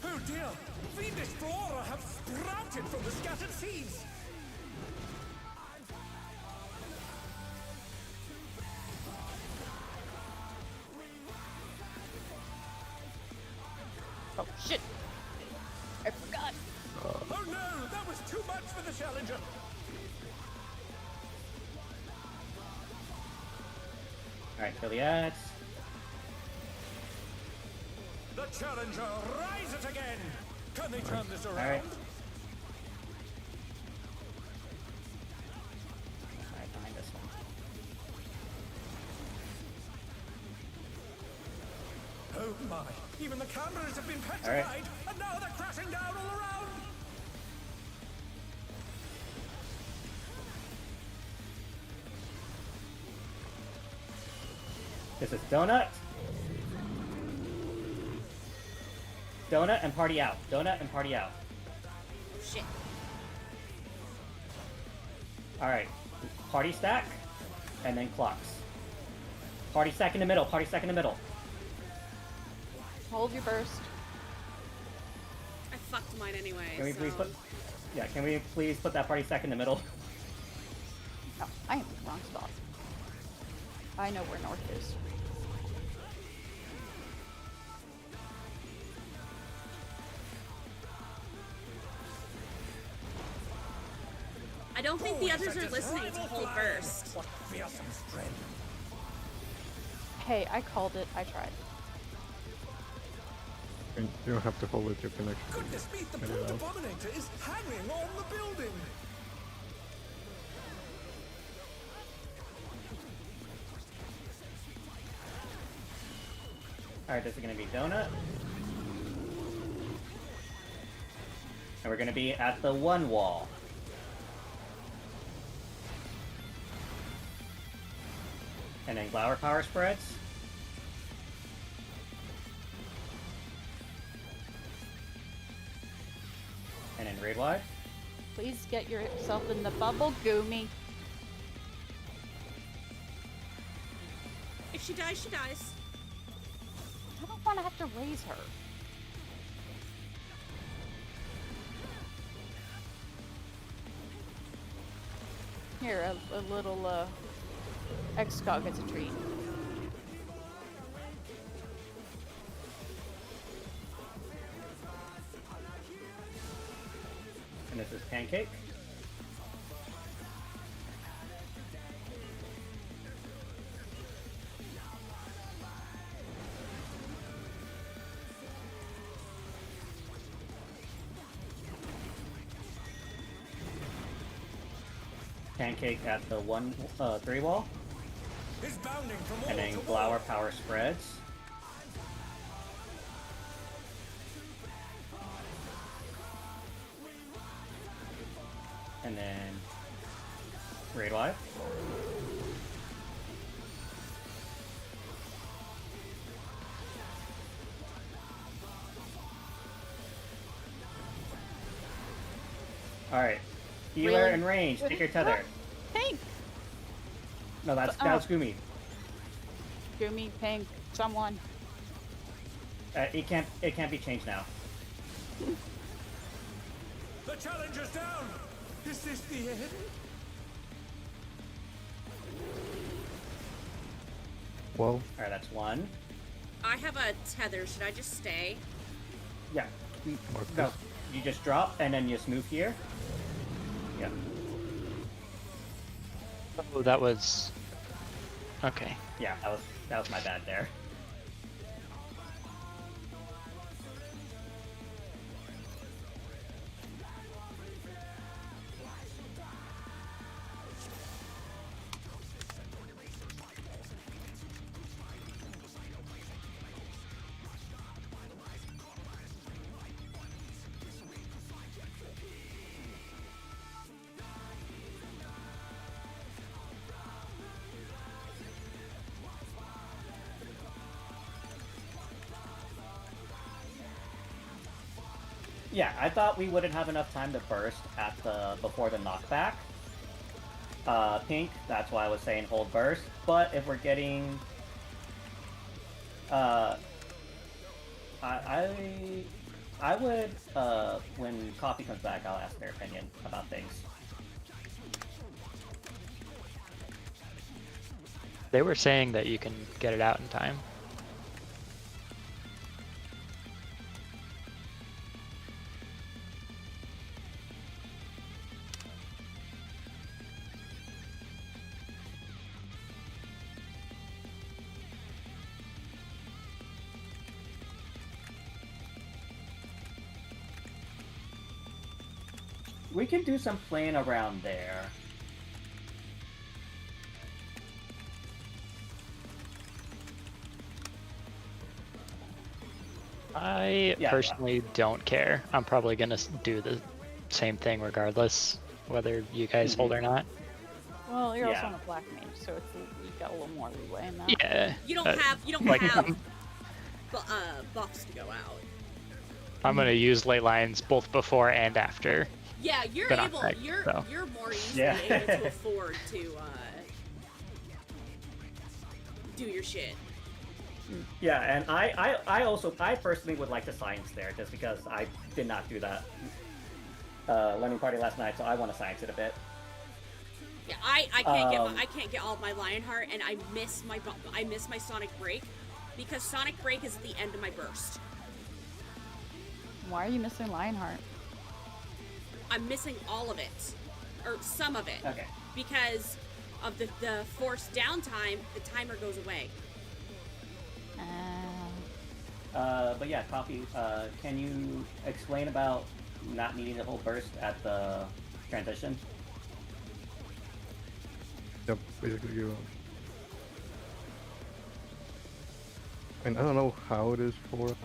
S6: Oh dear! Fiendish flora have sprouted from the scattered seeds!
S4: Oh shit! I forgot.
S6: Oh no! That was too much for the challenger!
S3: Alright, kill the ads.
S6: The challenger rises again! Can they turn this around?
S3: Alright. Alright, behind this one.
S6: Oh my! Even the cameras have been petrified, and now they're crashing down all around!
S3: This is donut. Donut and party out. Donut and party out.
S1: Shit.
S3: Alright. Party stack. And then clocks. Party stack in the middle. Party stack in the middle.
S4: Hold your burst.
S1: I fucked mine anyway,
S3: Can we
S1: so...
S3: please put... Yeah, can we please put that party stack in the middle?
S4: No, I am in the wrong spot. I know where north is.
S1: I don't think the others are listening to hold burst.
S6: What fearsome strength!
S4: Hey, I called it. I tried.
S2: And you don't have to hold it, you can actually
S6: Goodness me, the
S2: get
S6: brute
S2: it out.
S6: Abominator is hanging on the building!
S3: Alright, this is gonna be donut. And we're gonna be at the one wall. And then Glower power spreads. And then raid wide.
S4: Please get yourself in the bubble, Goomy.
S1: If she dies, she dies.
S4: I don't want to have to raise her. Here, a little, X-Cog gets a treat.
S3: And this is Pancake. Pancake at the 1-3 wall.
S6: Is bounding from wall
S3: And then
S6: to
S3: Glower
S6: wall.
S3: power spreads. And then raid wide. Alright. Healer
S4: Really?
S3: and range. Take your tether.
S4: Pink!
S3: No, that's Gumi.
S4: Goomy, pink, someone.
S3: It can't be changed now.
S6: The challenger's down! Is this the end?
S2: Well,
S3: Alright, that's one.
S1: I have a tether. Should I just stay?
S3: Yeah.
S2: Marcus.
S3: No. You just drop and then you just move here. Yeah.
S5: Oh, that was Okay.
S3: Yeah, that was my bad there. Yeah, I thought we wouldn't have enough time to burst at before the knockback. Pink, that's why I was saying hold burst. But if we're getting, I would when Coffee comes back, I'll ask their opinion about things.
S5: They were saying that you can get it out in time.
S3: We can do some playing around there.
S5: I personally don't care. I'm probably gonna do the same thing regardless, whether you guys hold or not.
S4: Well, you're also on a black mage, so it's, you got a little more leeway in that.
S5: Yeah.
S1: You don't have
S5: like,
S1: buffs to go out.
S5: I'm gonna use ley lines both before and after.
S1: Yeah, you're
S5: But
S1: able.
S5: I'm
S1: You're
S5: so.
S1: you're more easily
S3: Yeah.
S1: able to afford to do your shit.
S3: Yeah, and I personally would like to science there, just because I did not do that Lemon Party last night, so I want to science it a bit.
S1: Yeah, I can't get all of my Lionheart, and I miss my Sonic Break, because Sonic Break is at the end of my burst.
S4: Why are you missing Lionheart?
S1: I'm missing all of it, or some of it,
S3: Okay.
S1: because of the forced downtime. The timer goes away.
S3: But yeah, Coffee, can you explain about not needing the whole burst at the transition?
S2: Yep, basically you. And I don't know how it is for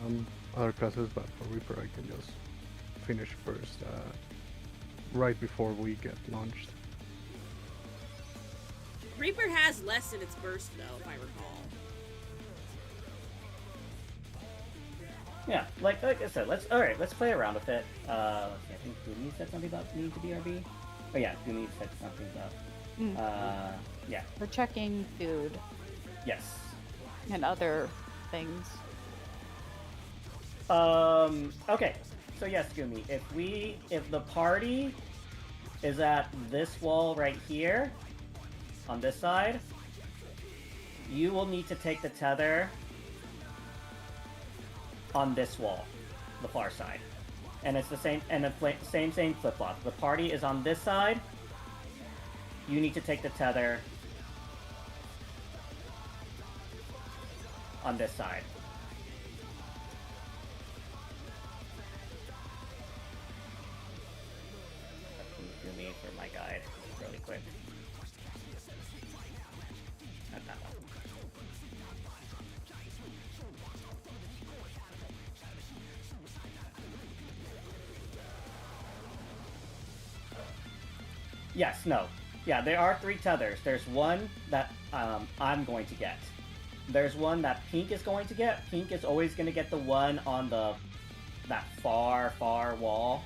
S2: other classes, but for Reaper I can just finish first right before we get launched.
S1: Reaper has less in its burst, though, if I recall.
S3: Yeah, like I said, let's play around with it. I think Gumi said something about needing to BRB. Oh yeah, Gumi said something about. Yeah.
S4: We're checking food
S3: Yes.
S4: and other things.
S3: Okay. So yes, Gumi, if the party is at this wall right here, on this side, you will need to take the tether on this wall, the far side. And it's the same, and the same flip-flop. The party is on this side, you need to take the tether on this side. Do me for my guide really quick. Not that one. Yes, no. Yeah, there are 3 tethers. There's one that I'm going to get. There's one that Pink is going to get. Pink is always going to get the one on that far wall.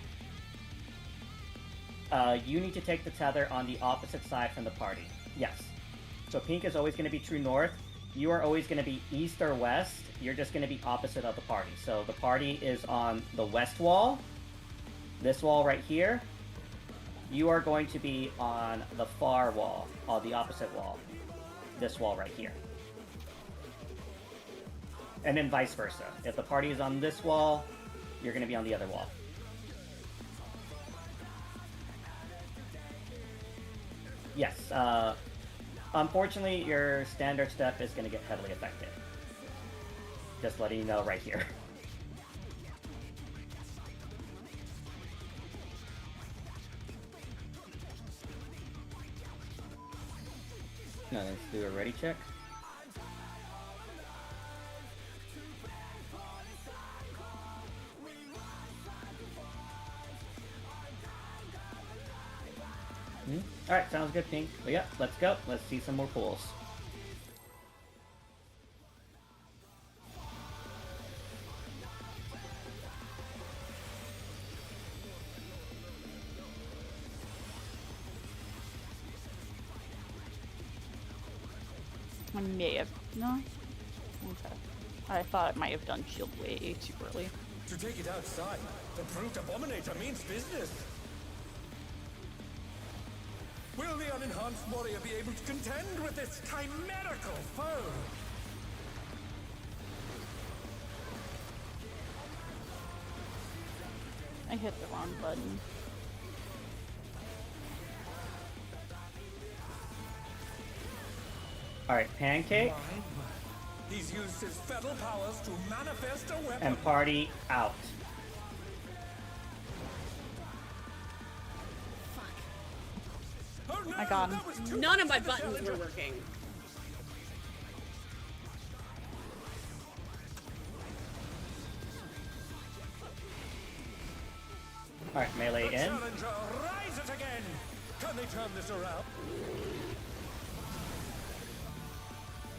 S3: You need to take the tether on the opposite side from the party. Yes. So Pink is always going to be true north. You are always going to be east or west. You're just going to be opposite of the party. So the party is on the west wall. This wall right here. You are going to be on the far wall, on the opposite wall. This wall right here. And then vice versa. If the party is on this wall, you're going to be on the other wall. Yes. Unfortunately, your standard step is going to get heavily affected. Just letting you know right here. Now let's do a ready check. Alright, sounds good, Pink. But yeah, let's go. Let's see some more pools.
S4: I may have. No? Okay. I thought it might have done shield way too early.
S6: To take it outside, the brute Abominator means business. Will the unenhanced warrior be able to contend with this chimerical foe?
S4: I hit the wrong button.
S3: Alright, Pancake
S6: He's used his fetal powers to manifest a weapon.
S3: and Party out.
S6: Oh, no,
S4: I got him.
S6: that was too
S1: None of my
S6: much of a
S1: buttons were
S6: challenger.
S1: working.
S3: Alright, melee
S6: The
S3: in.
S6: challenger rises again. Can they turn this around?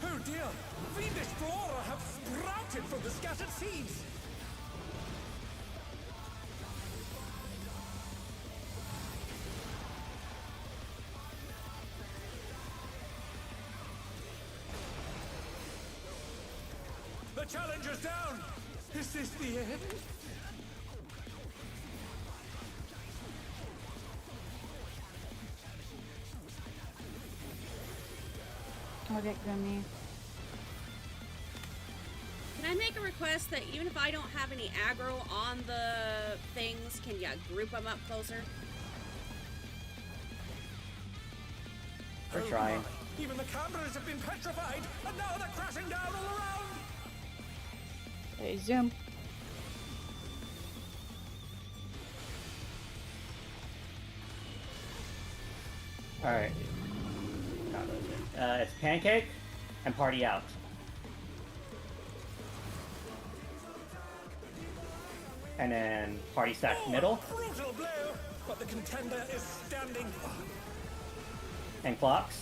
S6: Oh dear! Fiendish flora have sprouted from the scattered seeds! The challenger's down! Is this the end?
S4: I'll get Gummy.
S1: Can I make a request that even if I don't have any aggro on the things, can ya group them up closer?
S3: We're trying.
S6: my. Even the cameras have been petrified, and now they're crashing down all around!
S4: Hey, zoom.
S3: Alright. It's Pancake and Party out. And then Party stack middle
S6: Oh, brutal blow! But the contender is standing.
S3: and Clocks.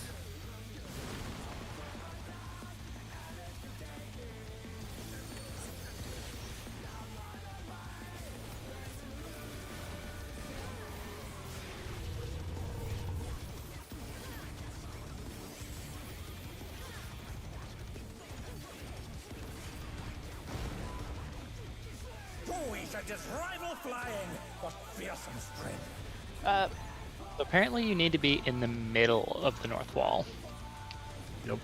S6: Oh, he should just rival flying! What fearsome strength!
S5: Apparently you need to be in the middle of the north wall.
S2: Yep.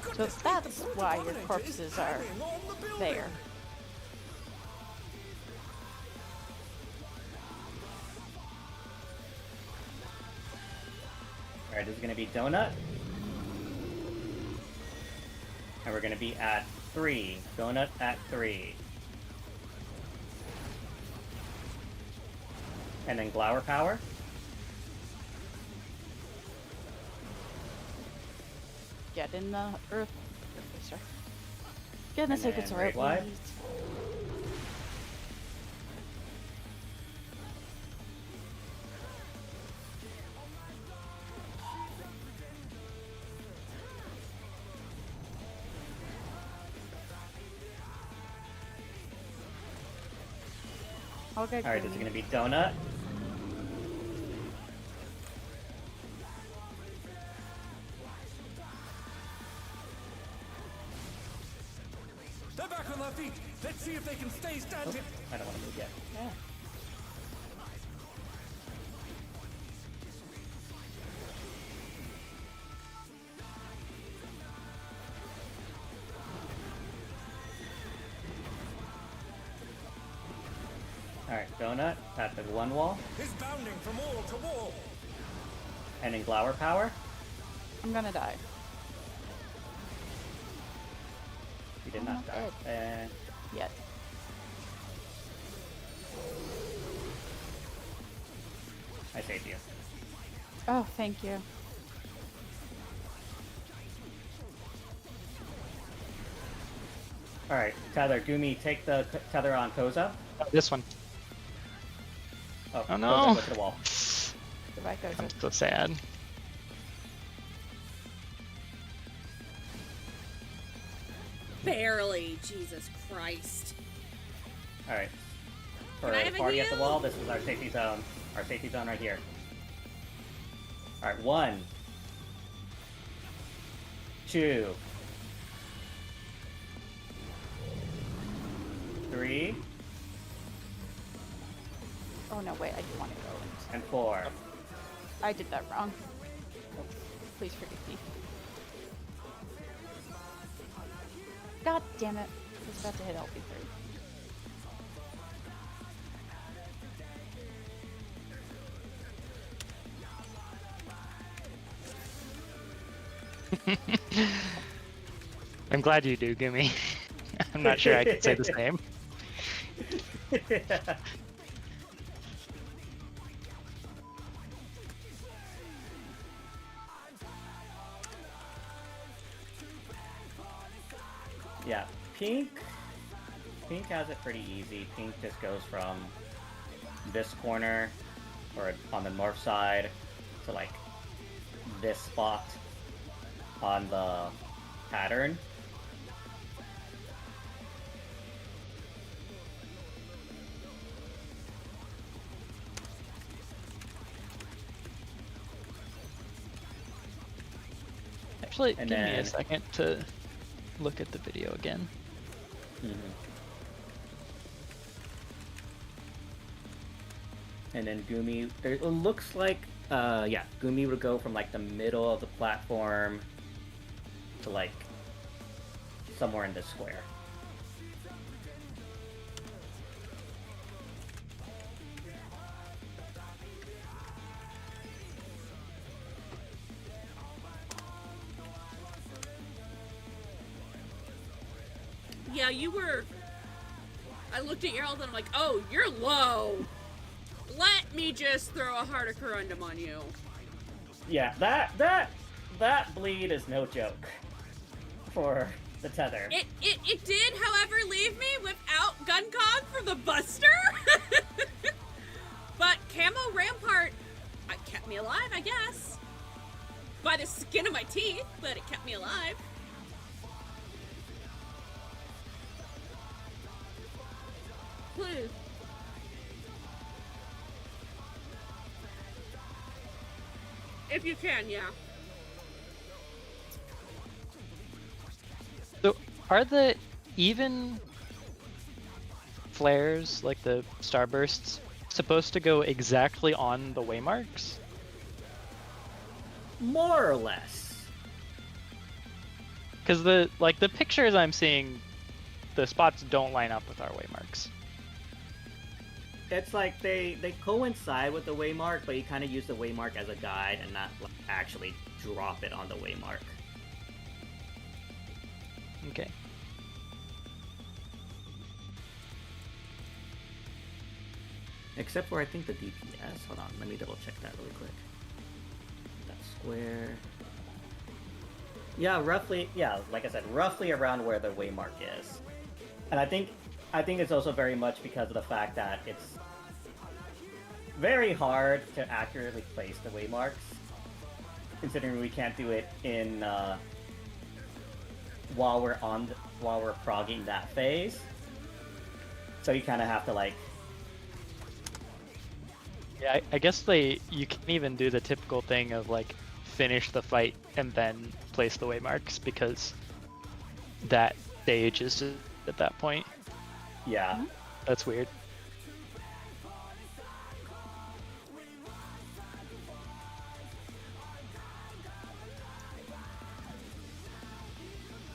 S4: So
S6: Goodness me,
S4: that's
S6: the brute
S4: why your
S6: Abominator is
S4: corpses are
S6: hanging on the building.
S4: there.
S3: Alright, this is gonna be Donut. And we're gonna be at 3. Donut at 3. And then Glower Power.
S4: Get in the earth. Sir. Get in the
S3: And
S4: sacred
S3: then
S4: sword,
S3: Great Wide.
S4: please. I'll get
S3: Alright, this is
S4: Gummy.
S3: gonna be Donut.
S6: They're back on their feet. Let's see if they can stay standing.
S3: I don't want to move yet.
S4: Yeah.
S3: Alright, Donut at the 1 wall.
S6: He's bounding from wall to wall.
S3: And then Glower Power.
S4: I'm gonna die.
S3: You did
S4: I'm
S3: not
S4: not
S3: die.
S4: Yet.
S3: I saved you.
S4: Oh, thank you.
S3: Alright, Tether, Gumi, take the tether on Koza.
S5: This one.
S3: Oh,
S5: Oh, no.
S3: Koza, go to the wall.
S4: Goodbye, Koza.
S5: I'm so sad.
S1: Barely. Jesus Christ.
S3: Alright. For
S1: Can I
S3: the
S1: have a
S3: party at the
S1: heal?
S3: wall, this is our safety zone. Our safety zone right here. Alright, 1, 2, 3,
S4: Oh no, wait, I do want to go.
S3: and 4.
S4: I did that wrong. Please forgive me. God damn it. I was about to hit LB3.
S5: I'm glad you do, Gimme. I'm not sure I could say the same.
S3: Yeah, Pink has it pretty easy. Pink just goes from this corner, or on the north side, to like this spot on the pattern.
S5: Actually,
S3: And
S5: give me
S3: then-
S5: a second to look at the video again.
S3: And then Gumi, it looks like, yeah, Gumi would go from like the middle of the platform to like somewhere in this square.
S1: Yeah, you were. I looked at your health and I'm like, oh, you're low. Let me just throw a harder corundum on you.
S3: Yeah, that bleed is no joke for the tether.
S1: It did, however, leave me without Guncog for the Buster. But Camo Rampart kept me alive, I guess. By the skin of my teeth, but it kept me alive. Please. If you can, yeah.
S5: So, are the even flares, like the starbursts, supposed to go exactly on the waymarks?
S3: More or less.
S5: Because the pictures I'm seeing, the spots don't line up with our waymarks.
S3: It's like they coincide with the waymark, but you kind of use the waymark as a guide and not like, actually drop it on the waymark.
S5: Okay.
S3: Except for I think the DPS. Hold on, let me double check that really quick. That square. Yeah, roughly. Yeah, like I said, roughly around where the waymark is. And I think it's also very much because of the fact that it's very hard to accurately place the waymarks, considering we can't do it in while we're progging that phase. So you kind of have to like.
S5: Yeah, I guess you can't even do the typical thing of like finish the fight and then place the waymarks because that stage is just at that point.
S3: Yeah.
S5: That's weird.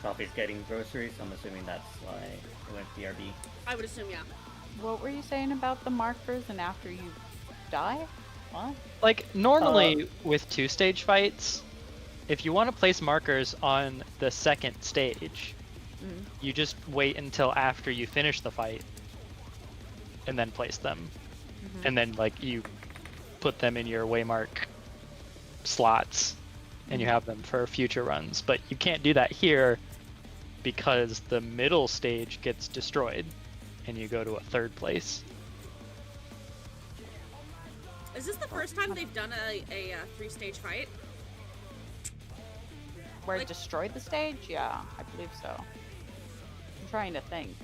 S3: Coffee's getting groceries, so I'm assuming that's why it went BRB.
S1: I would assume, yeah.
S4: What were you saying about the markers and after you die? What?
S5: Like, normally with 2-stage fights, if you want to place markers on the second stage, you just wait until after you finish the fight, and then place them, and then like you put them in your waymark slots, and you have them for future runs. But you can't do that here because the middle stage gets destroyed, and you go to a third place.
S1: Is this the first time they've done a 3-stage fight?
S4: Where
S1: Like-
S4: it destroyed the stage? Yeah, I believe so. I'm trying to think.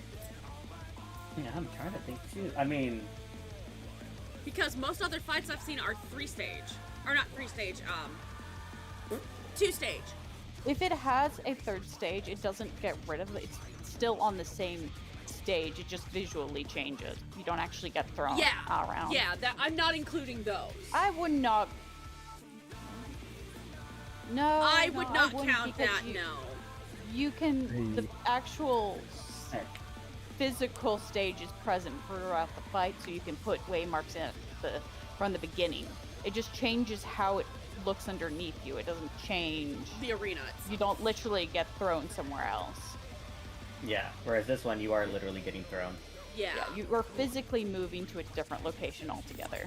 S3: Yeah, I'm trying to think too. I mean,
S1: Because most other fights I've seen are 3-stage. Or not 3-stage, 2-stage.
S4: If it has a third stage, it doesn't get rid of it. It's still on the same stage. It just visually changes. You don't actually get thrown around.
S1: Yeah, that I'm not including those.
S4: I would not. No,
S1: I
S4: no,
S1: would not
S4: wouldn't,
S1: count
S4: because
S1: that,
S4: you,
S1: no.
S4: You can. The actual
S3: heck,
S4: physical stage is present throughout the fight, so you can put waymarks in from the beginning. It just changes how it looks underneath you. It doesn't change.
S1: The arena itself.
S4: You don't literally get thrown somewhere else.
S3: yeah. Whereas this one, you are literally getting thrown.
S1: Yeah.
S4: Yeah, you are physically moving to a different location altogether.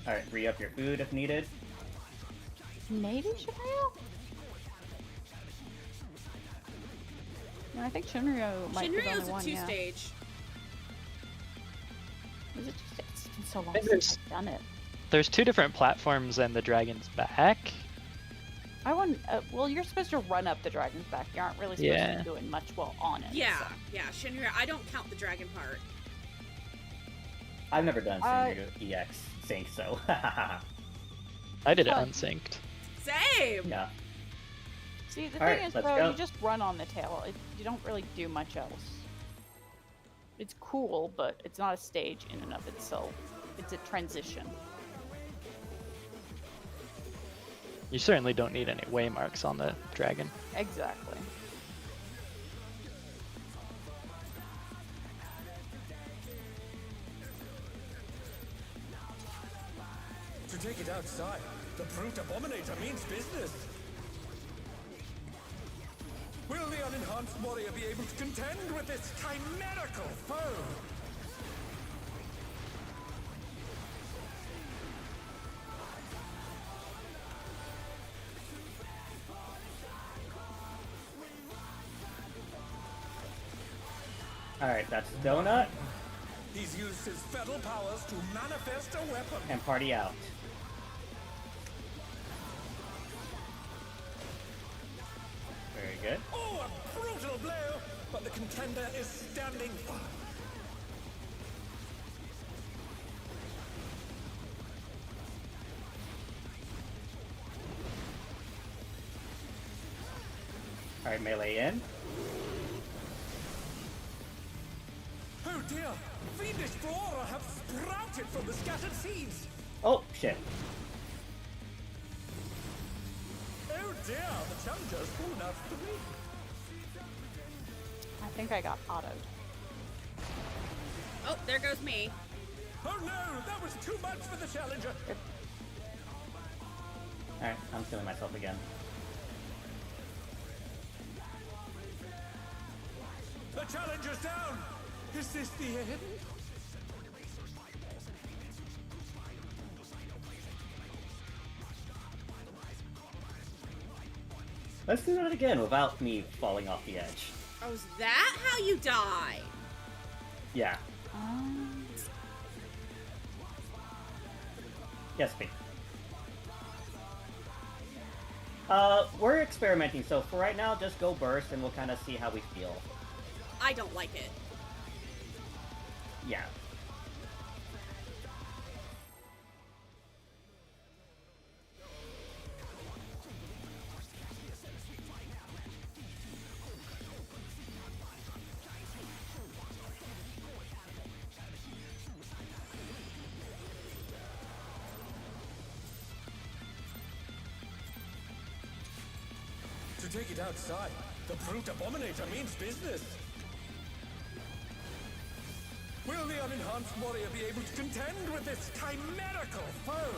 S3: All right, re-up your food if needed.
S4: Maybe Shinryu? No, I think Shinryu might be the
S1: Shinryu's
S4: only
S1: a
S4: one, yeah.
S1: 2-stage.
S4: Is it just, it's been so long
S5: think
S4: since I've done it.
S5: There's 2 different platforms and the dragon's back.
S4: I want. Well, you're supposed to run up the dragon's back. You aren't really supposed to be doing much while on it.
S1: Yeah,
S4: so.
S1: yeah, Shinryu. I don't count the dragon part.
S3: I've never done Shinryu EX sync, so
S5: I did it
S4: Fun.
S5: unsynced.
S1: Same!
S3: yeah.
S4: See, the
S3: All
S4: thing
S3: right,
S4: is,
S3: let's
S4: though,
S3: go.
S4: you just run on the tail. You don't really do much else. It's cool, but it's not a stage in and of itself. It's a transition.
S5: You certainly don't need any waymarks on the dragon.
S4: Exactly.
S6: To take it outside, the brute Abominator means business. Will the unenhanced warrior be able to contend with this chimerical foe?
S3: All right, that's Donut
S6: He's used his feral powers to manifest a weapon.
S3: and Party Out. Very good.
S6: Oh, a brutal blow! But the contender is standing firm.
S3: All right, melee in.
S6: Oh dear! Fiendish flora have sprouted from the scattered seeds!
S3: Oh shit.
S6: Oh dear! The challenger's fallen out of the ring!
S4: I think I got autoed.
S1: Oh, there goes me.
S6: Oh no! That was too much for the challenger!
S3: All right, I'm killing myself again.
S6: The challenger's down! Is this the end?
S3: Let's do that again without me falling off the edge.
S1: Oh, is that how you die?
S3: Yeah. Yes, me. We're experimenting, so for right now, just go burst and we'll kind of see how we feel.
S1: I don't like it.
S3: Yeah.
S6: To take it outside, the brute Abominator means business. Will the unenhanced warrior be able to contend with this chimerical foe?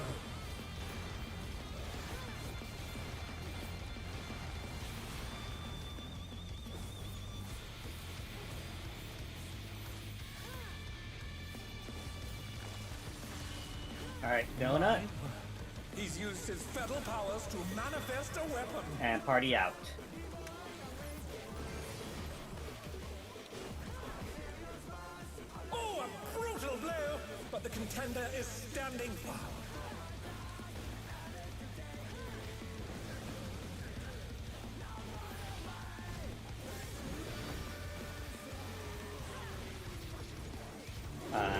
S3: Alright, Donut.
S6: He's used his fetal powers to manifest a weapon.
S3: And party out.
S6: Oh, a brutal blow! But the contender is standing firm.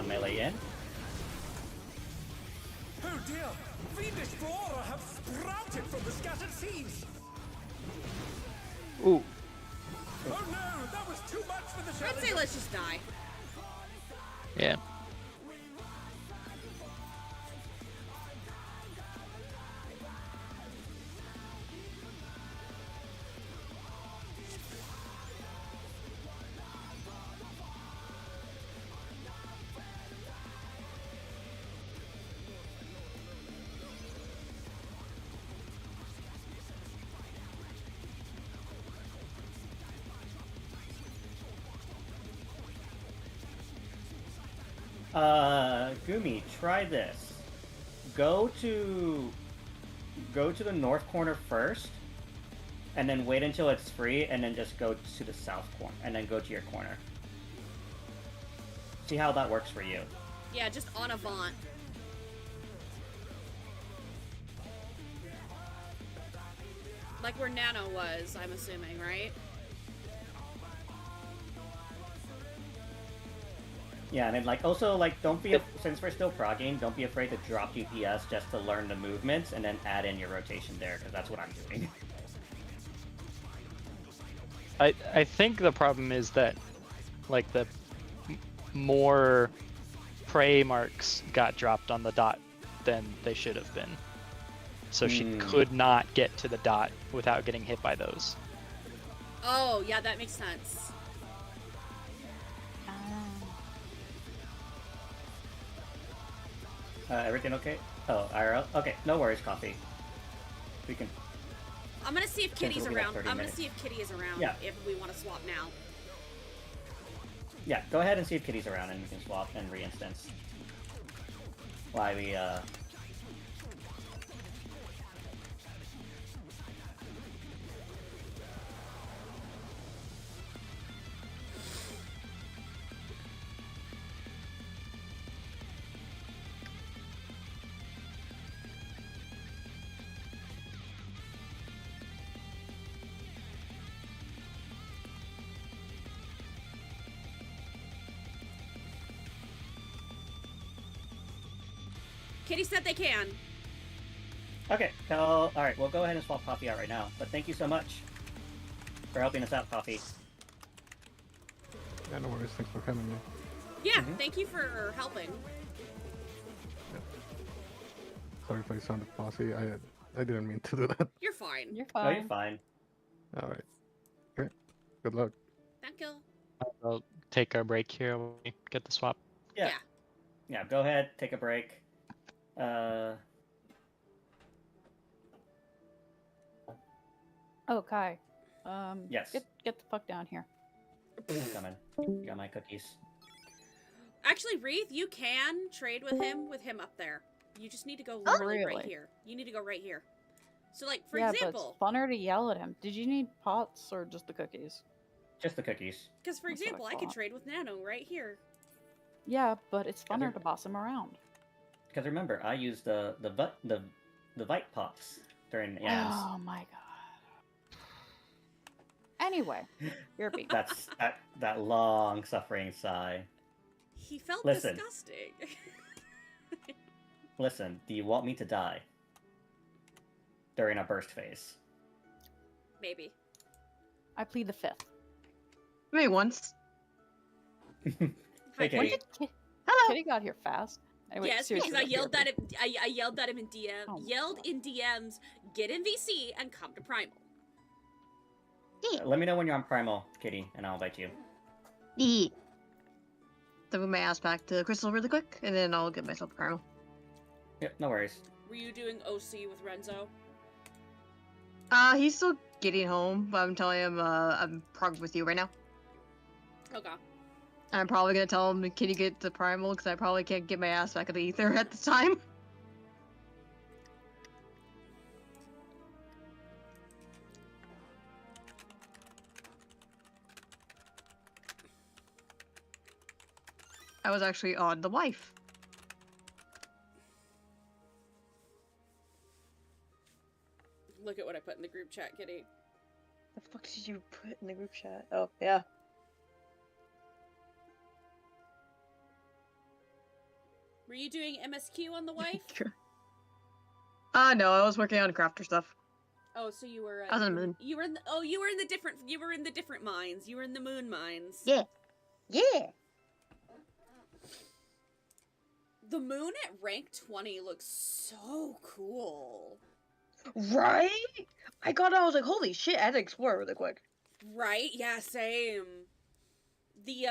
S3: Melee in.
S6: Oh dear! Fiendish flora have sprouted from the scattered seeds!
S2: Ooh.
S6: Oh no! That was too much for the
S1: I'd say
S6: challenger!
S1: let's just die.
S5: Yeah.
S3: Gumi, try this. Go to the north corner first, and then wait until it's free, and then just go to the south corner, and then go to your corner. See how that works for you.
S1: Yeah, just on Avant. Like where Nano was, I'm assuming, right?
S3: Yeah, and then also don't be since we're still progging, don't be afraid to drop DPS just to learn the movements, and then add in your rotation there, because that's what I'm doing.
S5: I think the problem is that, like, the more prey marks got dropped on the dot than they should have been. So she could not get to the dot without getting hit by those.
S1: Oh, yeah, that makes sense.
S3: Everything okay? Oh, IRL? Okay, no worries, Coffee. We can...
S1: I'm gonna see if
S3: Since
S1: Kitty's
S3: we'll be like
S1: around.
S3: 30
S1: I'm gonna
S3: minutes.
S1: see if Kitty is around.
S3: Yeah.
S1: If we want to swap now.
S3: Yeah, go ahead and see if Kitty's around, and we can swap and re-instance. Why we,
S1: Kitty said they can.
S3: Okay, so, alright, we'll go ahead and swap Coffee out right now. But thank you so much for helping us out, Coffee.
S2: Yeah, no worries. Thanks for having me.
S1: Yeah, thank you for helping.
S2: Sorry if I sounded bossy. I didn't mean to do that.
S1: You're fine.
S4: You're
S3: Oh,
S4: fine.
S3: you're fine.
S2: All right. Okay. Good luck.
S1: Thank you.
S5: I'll take our break here when we get the swap.
S3: Yeah.
S1: Yeah.
S3: Yeah, go ahead, take a break.
S4: Oh, Kai.
S3: Yes.
S4: Get the fuck down here.
S3: Coming. Got my cookies.
S1: Actually, Wreath, you can trade with him up there. You just need to go literally right
S4: Really?
S1: here. You need to go right here. So, like, for
S4: yeah,
S1: example,
S4: but it's funner to yell at him. Did you need pots or just the cookies?
S3: Just the cookies.
S1: because for
S4: That's what I
S1: example, I could
S4: thought.
S1: trade with Nano right here.
S4: Yeah, but it's
S3: Yeah,
S4: funner
S3: they're-
S4: to boss him around.
S3: Because remember, I used the Vite pots during the ends.
S4: Oh my god. Anyway, you're a beat.
S3: That's that long suffering sigh.
S1: He felt
S3: Listen.
S1: disgusting.
S3: Listen, do you want me to die during a burst phase?
S1: Maybe.
S4: I plead the fifth.
S7: Maybe once.
S3: Hey,
S1: Hi,
S4: When
S3: Kitty.
S4: did
S7: Hello.
S4: Kitty got here fast? Anyway,
S1: yes,
S4: seriously,
S1: because I
S4: though,
S1: yelled
S4: you're a
S1: at him. I yelled at him in DM.
S4: Oh my
S1: Yelled
S4: God.
S1: in DMs. Get in VC and come to Primal.
S3: Let me know when you're on Primal, Kitty, and I'll invite you.
S7: Eat. So move my ass back to Crystal really quick, and then I'll get myself a caramel.
S3: Yep, no worries.
S1: Were you doing OC with Renzo?
S7: He's still getting home, but I'm telling him, I'm Prog with you right now.
S1: Okay.
S7: I'm probably gonna tell him, can you get the primal, because I probably can't get my ass back at the ether at the time. I was actually on the wife.
S1: Look at what I put in the group chat, Kitty.
S7: The fuck did you put in the group chat? Oh, yeah.
S1: Were you doing MSQ on the wife?
S7: No, I was working on crafter stuff.
S1: Oh, so you were.
S7: I was on the moon.
S1: You were in the. different. You were in the different mines. You were in the moon mines.
S7: Yeah. Yeah.
S1: The moon at rank 20 looks so cool.
S7: Right? I was like, holy shit, I had to explore really quick.
S1: Right? Yeah, same. The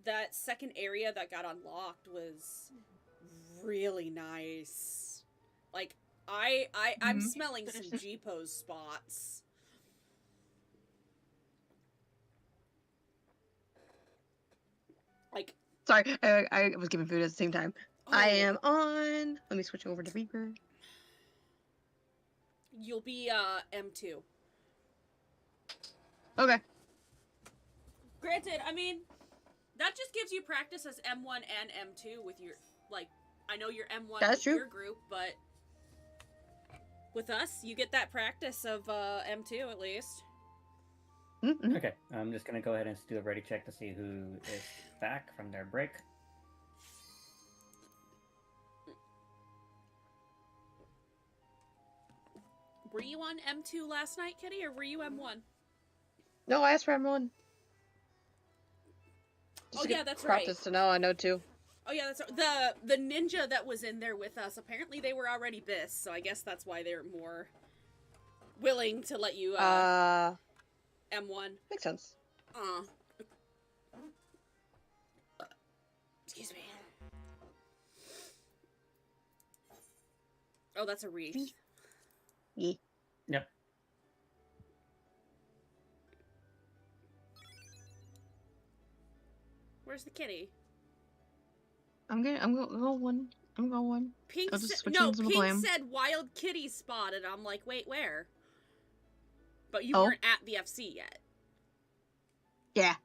S1: that second area that got unlocked was really nice. Like I'm smelling some G-pose spots. Like,
S7: sorry, I was giving food at the same time. Oh. I am on. Let me switch over to Reaper.
S1: You'll be M2.
S7: Okay.
S1: Granted, I mean, that just gives you practice as M1 and M2 with your, like, I know you're M1
S7: That's
S1: with
S7: true.
S1: your group, but with us, you get that practice of M2 at least.
S7: Mm-hmm.
S3: Okay, I'm just gonna go ahead and do a ready check to see who is back from their break.
S1: Were you on M2 last night, Kitty, or were you M1?
S7: No, I asked for M1.
S1: Oh yeah, that's right.
S7: Practice to know I know too.
S1: Oh yeah, that's the ninja that was in there with us. Apparently, they were already bis, so I guess that's why they're more willing to let you M1.
S7: Makes sense.
S1: Excuse me. Oh, that's a wreath.
S7: Yeah.
S3: Yep.
S1: Where's the kitty?
S7: I'm going.
S1: Pink
S7: I'll just switch
S1: no,
S7: into the
S1: Pink
S7: glam.
S1: said wild kitty spotted. I'm like, wait, where? But you
S7: Oh.
S1: weren't at the FC yet.
S7: Yeah.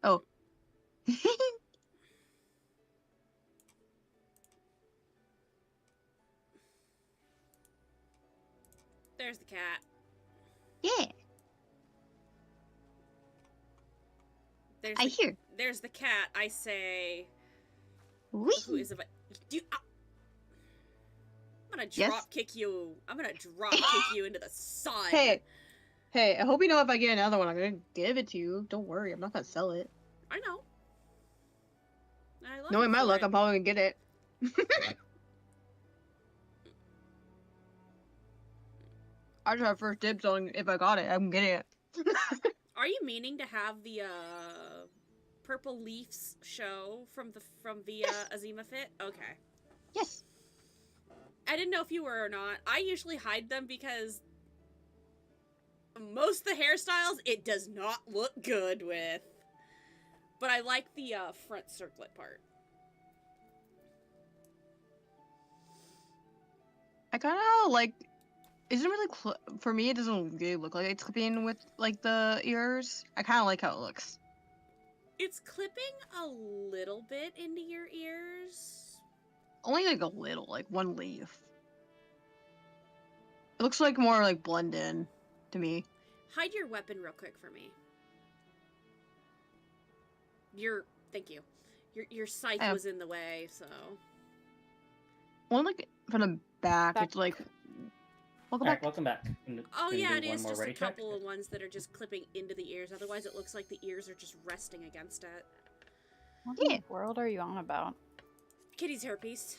S7: Oh.
S1: There's the cat.
S7: Yeah.
S1: There's the cat. I say.
S7: Wee.
S1: Who is it? I'm gonna
S7: Yes?
S1: drop kick you. I'm gonna drop kick you into the sun.
S7: Hey, I hope you know if I get another one, I'm gonna give it to you. Don't worry, I'm not gonna sell it.
S1: I know. I love
S7: Knowing
S1: you
S7: my
S1: for
S7: luck,
S1: it.
S7: I'm probably gonna get it. I just have first dibs on if I got it. I'm getting it.
S1: Are you meaning to have the Purple Leafs show from the Azima Fit? Okay.
S7: Yes.
S1: I didn't know if you were or not. I usually hide them because most of the hairstyles it does not look good with. But I like the front circlet part.
S7: I kind of like. Isn't really for me. It doesn't really look like it's clipping with like the ears. I kind of like how it looks.
S1: It's clipping a little bit into your ears.
S7: Only like a little, like one leaf. It looks like more like blend in to me.
S1: Hide your weapon real quick for me. Thank you. Your scythe was in the way, so.
S7: One like from the back. It's like. Welcome back.
S3: Welcome back.
S1: Oh yeah, it is just a
S3: ready
S1: couple
S3: check.
S1: of ones that are just clipping into the ears. Otherwise, it looks like the ears are just resting against it.
S4: What in the world are you on about?
S1: Kitty's hairpiece.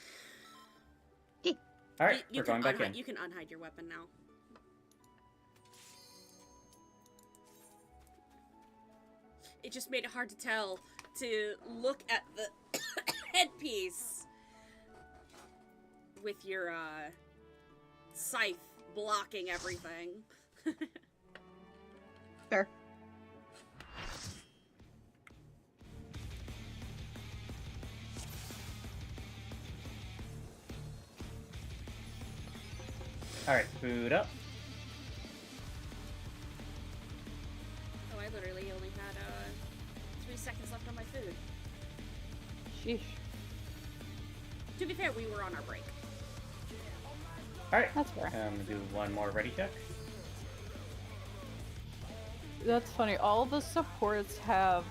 S3: All right, we're going back in.
S1: You can unhide your weapon now. It just made it hard to tell to look at the headpiece with your scythe blocking everything.
S7: Fair.
S3: All right, boot up.
S1: I literally only had 3 seconds left on my food.
S4: Sheesh.
S1: To be fair, we were on our break.
S3: Alright.
S4: That's fair.
S3: I'm gonna do one more ready check.
S4: That's funny. All the supports have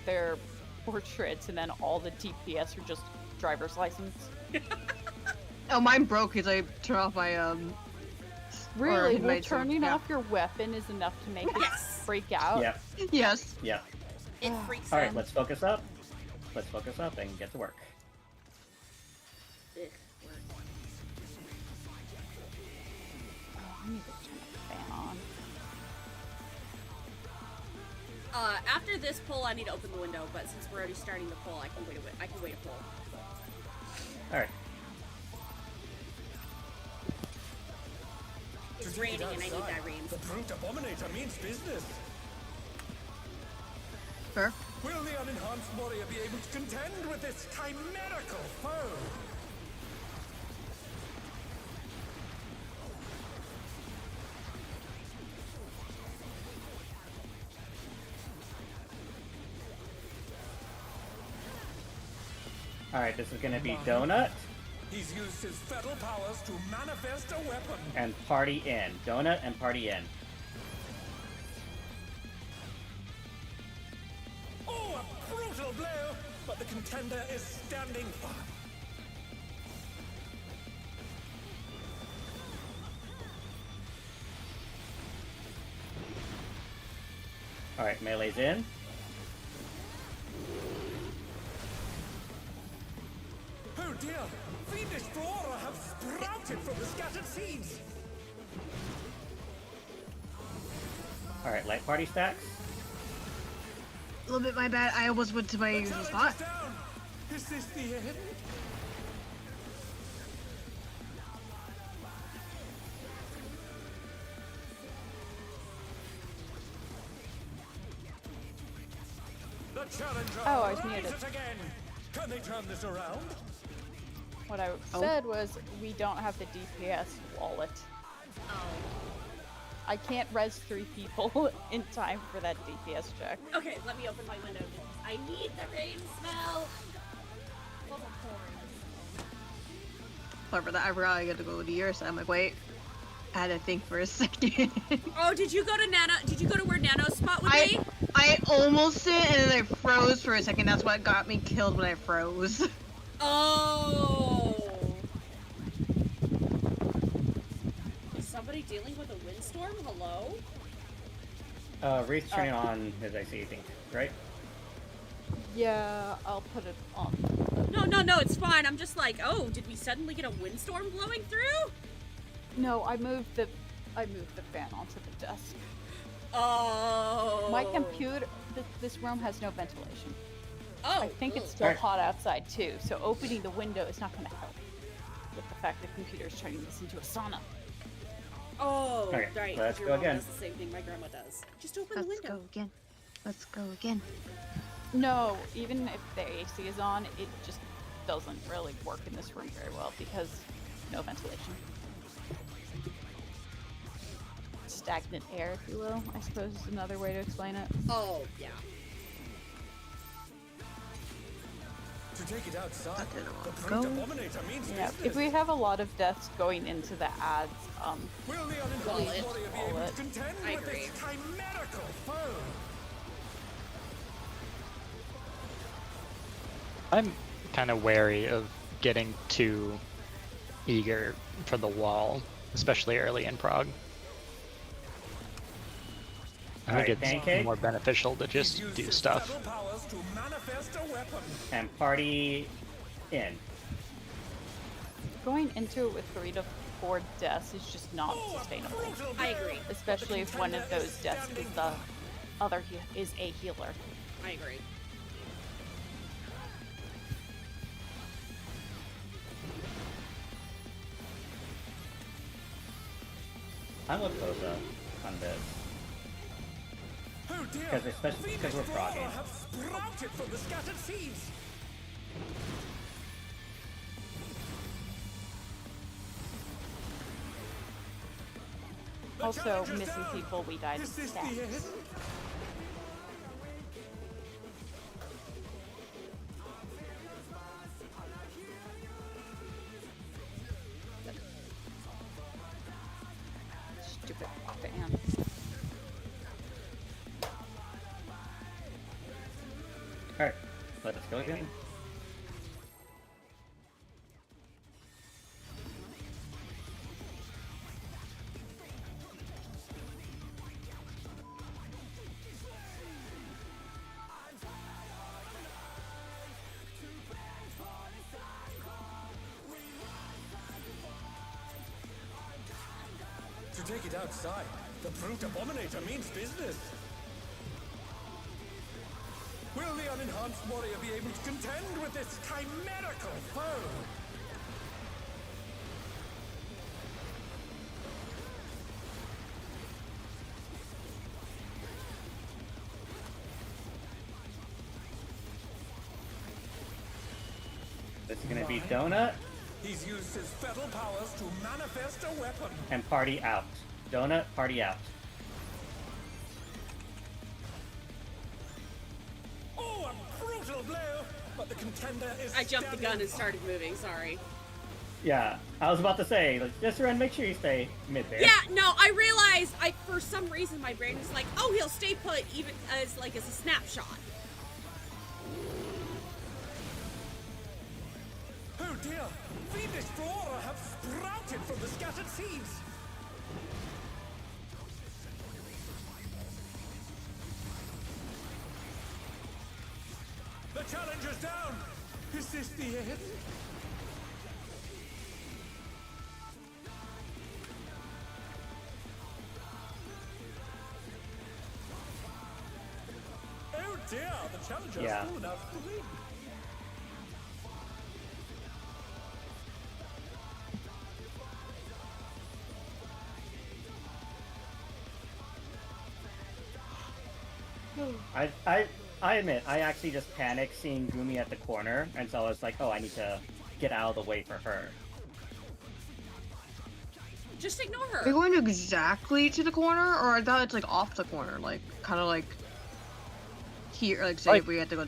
S4: their portraits, and then all the DPS are just driver's license.
S7: Oh, mine broke because I turned off my
S4: Really?
S7: hit
S4: Well,
S7: my
S4: turning
S7: yeah.
S4: off your weapon is enough to make it
S1: Yes.
S4: freak out?
S3: Yep.
S7: Yes.
S3: Yep.
S1: It freaks
S3: Alright,
S1: out.
S3: let's focus up. Let's focus up and get to work.
S1: Ugh, work.
S4: Oh, I need to turn the fan on.
S1: After this pull, I need to open the window, but since we're already starting the pull, I can wait a pull.
S3: Alright.
S1: It's
S6: To take it
S1: raining and I need
S6: outside,
S1: Dyreem.
S6: The brute Abominator means business.
S7: Fair.
S6: Will the unenhanced warrior be able to contend with this chimerical foe?
S3: Alright, this is gonna be Donut
S6: He's used his feral powers to manifest a weapon.
S3: and Party in. Donut and Party in.
S6: Oh, a brutal blow! But the contender is standing firm.
S3: Alright, melee's in.
S6: Oh dear! Fiendish flora have sprouted from the scattered seeds!
S3: Alright, light party stacks.
S7: A little bit my bad. I almost went to my
S6: The
S7: usual
S6: challenge
S7: spot.
S6: is down! Is this the end? The challenger
S4: Oh, I was
S6: rises
S4: muted.
S6: again! Can they turn this around?
S4: What I
S7: Oh.
S4: said was, we don't have the DPS wallet.
S1: Oh.
S4: I can't res 3 people in time for that DPS check.
S1: Okay, let me open my window. I need the rain smell. Level 4.
S7: Sorry for that. I forgot I got to go to your side. I'm like, wait. I had to think for a second.
S1: Oh, did you go to Nano? Did you go to where Nano's spot would be?
S7: I almost did, and then I froze for a second. That's what got me killed when I froze.
S1: Oh. Is somebody dealing with a windstorm? Hello?
S3: Wreath's turning on his IC, I think, right?
S4: Yeah, I'll put it on.
S1: No, it's fine. I'm just like, oh, did we suddenly get a windstorm blowing through?
S4: No, I moved the fan onto the desk.
S1: Oh.
S4: My computer, this room has no ventilation.
S1: Oh.
S4: I think it's
S1: ugh.
S4: still
S3: Alright.
S4: hot outside too, so opening the window is not going to help with the fact the computer is turning this into a sauna.
S1: Oh,
S3: Okay,
S1: right. 'cause
S3: let's
S1: your
S3: go
S1: mom
S3: again.
S1: does the same thing my grandma does. Just open the
S7: Let's
S1: window.
S7: go again. Let's go again.
S4: No, even if the AC is on, it just doesn't really work in this room very well because no ventilation. Stagnant air, if you will, I suppose is another way to explain it.
S1: Oh, yeah.
S6: To take it outside,
S7: That didn't
S6: the
S7: want
S6: brute
S7: to go.
S6: Abominator means
S4: Yeah,
S6: business.
S4: if we have a lot of deaths going into the ads,
S6: Will the unenhanced
S1: Wallet.
S6: warrior be able
S4: Wallet.
S6: to contend
S1: I
S6: with
S1: agree.
S6: this chimerical foe?
S5: I'm kind of wary of getting too eager for the wall, especially early in Prog. I think
S3: Alright,
S5: it's
S3: Pancake.
S5: more beneficial to just
S6: He's used
S5: do
S6: his
S5: stuff.
S6: feral powers to manifest a weapon.
S3: And Party in.
S4: going into it with 3 to 4 deaths is just not
S6: Oh, a
S4: sustainable.
S6: brutal
S1: I
S6: blow.
S1: agree.
S4: Especially if one of those deaths is the other is a healer.
S1: I agree.
S3: I'm with Bosa on this.
S6: Oh dear!
S3: Because especially because we're
S6: Fiendish flora
S3: progging.
S6: have sprouted from the scattered seeds. The
S4: Also,
S6: challenge is
S4: missing
S6: down.
S4: people, we died
S6: Is
S4: in
S6: this the
S4: stacks.
S6: end?
S4: Stupid fan.
S3: Alright, let us go again.
S6: To take it outside, the brute Abominator means business. Will the unenhanced warrior be able to contend with this chimerical foe?
S3: This is gonna be Donut
S6: He's used his fetal powers to manifest a weapon.
S3: and Party out. Donut, Party out.
S6: Oh, a brutal blow! But the contender is
S1: I jumped the gun and
S6: standing
S1: started moving. Sorry.
S3: Yeah, I was about to say, like, just run, make sure you stay mid there.
S1: Yeah, no, I realized for some reason my brain was like, oh, he'll stay put even as a snapshot.
S6: Oh dear! Fiendish flora have sprouted from the scattered seeds! The challenger's down! Is this the end? Oh dear! The challenger's
S3: Yeah.
S6: full enough to win!
S3: I admit, I actually just panicked seeing Gumi at the corner, and so I was like, oh, I need to get out of the way for her.
S1: Just ignore
S7: Are you
S1: her.
S7: going exactly to the corner, or I thought it's like off the corner, like kind of like here, like say
S5: Like-
S7: if we had to go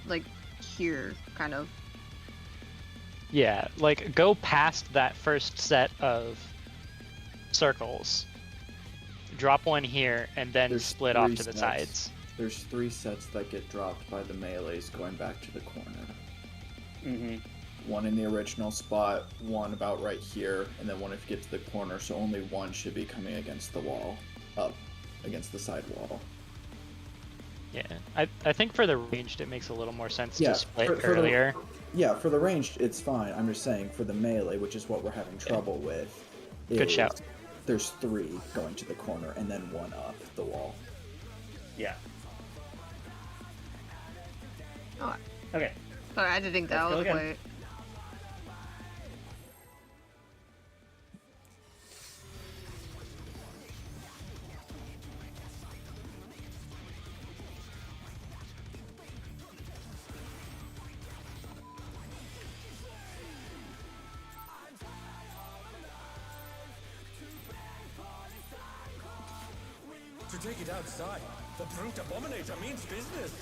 S7: like here, kind of.
S5: Yeah, like go past that first set of circles, drop one here, and then
S8: There's
S5: split off
S8: three
S5: to the
S8: sets.
S5: sides.
S8: There's 3 sets that get dropped by the melees going back to the corner.
S3: Mm-hmm.
S8: One in the original spot, one about right here, and then one if you get to the corner, so only one should be coming against the wall, up against the side wall.
S5: Yeah, I think for the ranged, it makes a little more sense
S8: Yeah,
S5: to split
S8: for the-
S5: earlier.
S8: Yeah, for the ranged, it's fine. I'm just saying, for the melee, which is what we're having trouble with,
S5: Good
S8: is
S5: shout.
S8: There's 3 going to the corner, and then 1 up the wall.
S3: Yeah.
S7: Oh,
S3: Okay.
S7: sorry, I didn't think that
S3: Let's go
S7: was
S3: again.
S7: quite.
S6: To take it outside, the brute Abominator means business.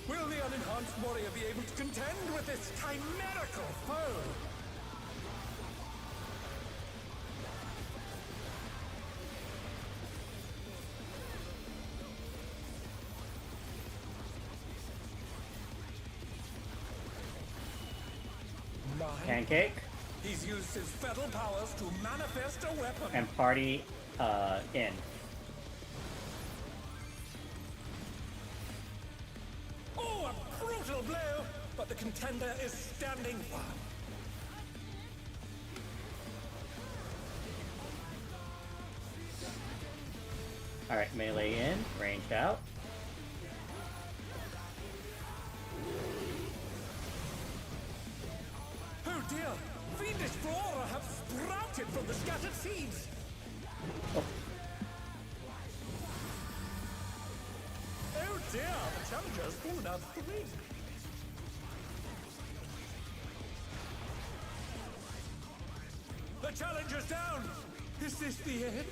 S6: Will the unenhanced warrior be able to contend with this chimerical foe? Mine.
S3: Pancake
S6: He's used his fetal powers to manifest a weapon.
S3: and Party in.
S6: Oh, a brutal blow! But the contender is standing firm.
S3: Alright, melee in, ranged out.
S6: Oh dear! Fiendish flora have sprouted from the scattered seeds!
S3: Oh.
S6: Oh dear! The challenger's fallen out of the ring! The challenger's down! Is this the end?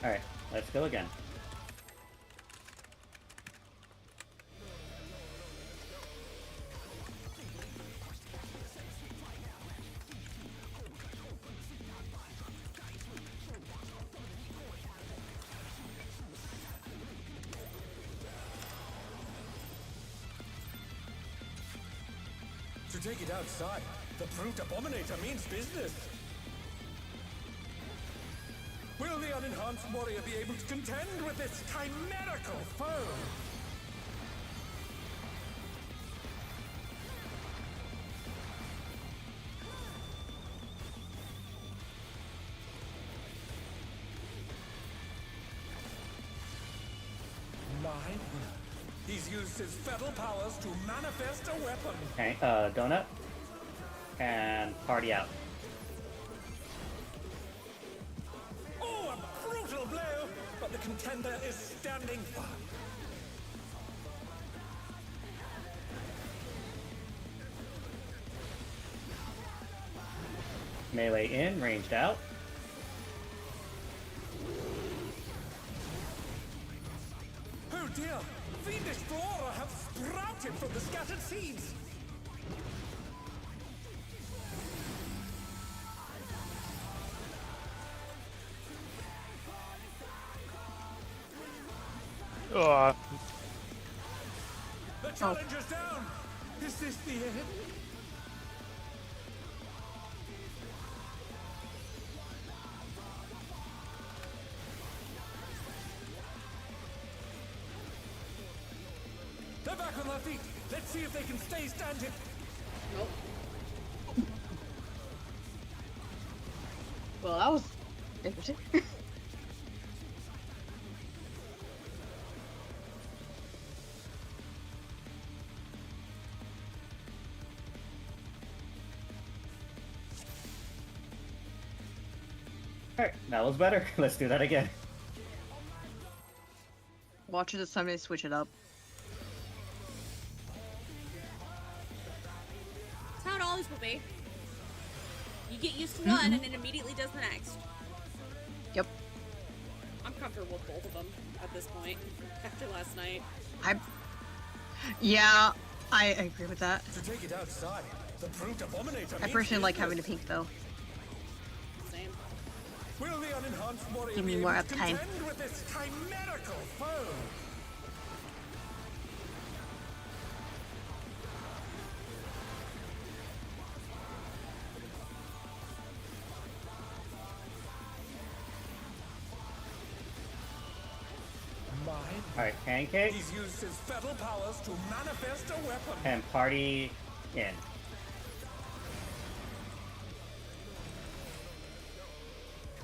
S3: Alright, let's go again.
S6: To take it outside, the brute Abominator means business. Will the unenhanced warrior be able to contend with this chimerical foe? My word. He's used his fetal powers to manifest a weapon.
S3: Okay, donut. And party out.
S6: Oh, a brutal blow! But the contender is standing firm.
S3: Melee in, ranged out.
S6: Oh dear! Fiendish flora have sprouted from the scattered seeds!
S5: Ugh.
S6: The challenger's down! Is this the end? They're back on their feet. Let's see if they can stay standing.
S1: Nope.
S7: Well, that was interesting.
S3: Alright, that was better. Let's do that again.
S7: Watch it this time they switch it up.
S1: That's how it always will be. You get used to one and it immediately does the next.
S7: Yep.
S1: I'm comfortable with both of them at this point, after last night.
S7: Yeah, I agree with that.
S6: To take it outside, the brute Abominator
S7: I
S6: means
S7: personally like having
S6: business.
S7: the pink though.
S1: Same.
S6: Will the unenhanced warrior
S7: Give me
S6: be
S7: more
S6: able to
S7: uptime.
S6: contend with this chimerical foe?
S3: Alright, pancake.
S6: He's used his fetal powers to manifest a weapon.
S3: And party in.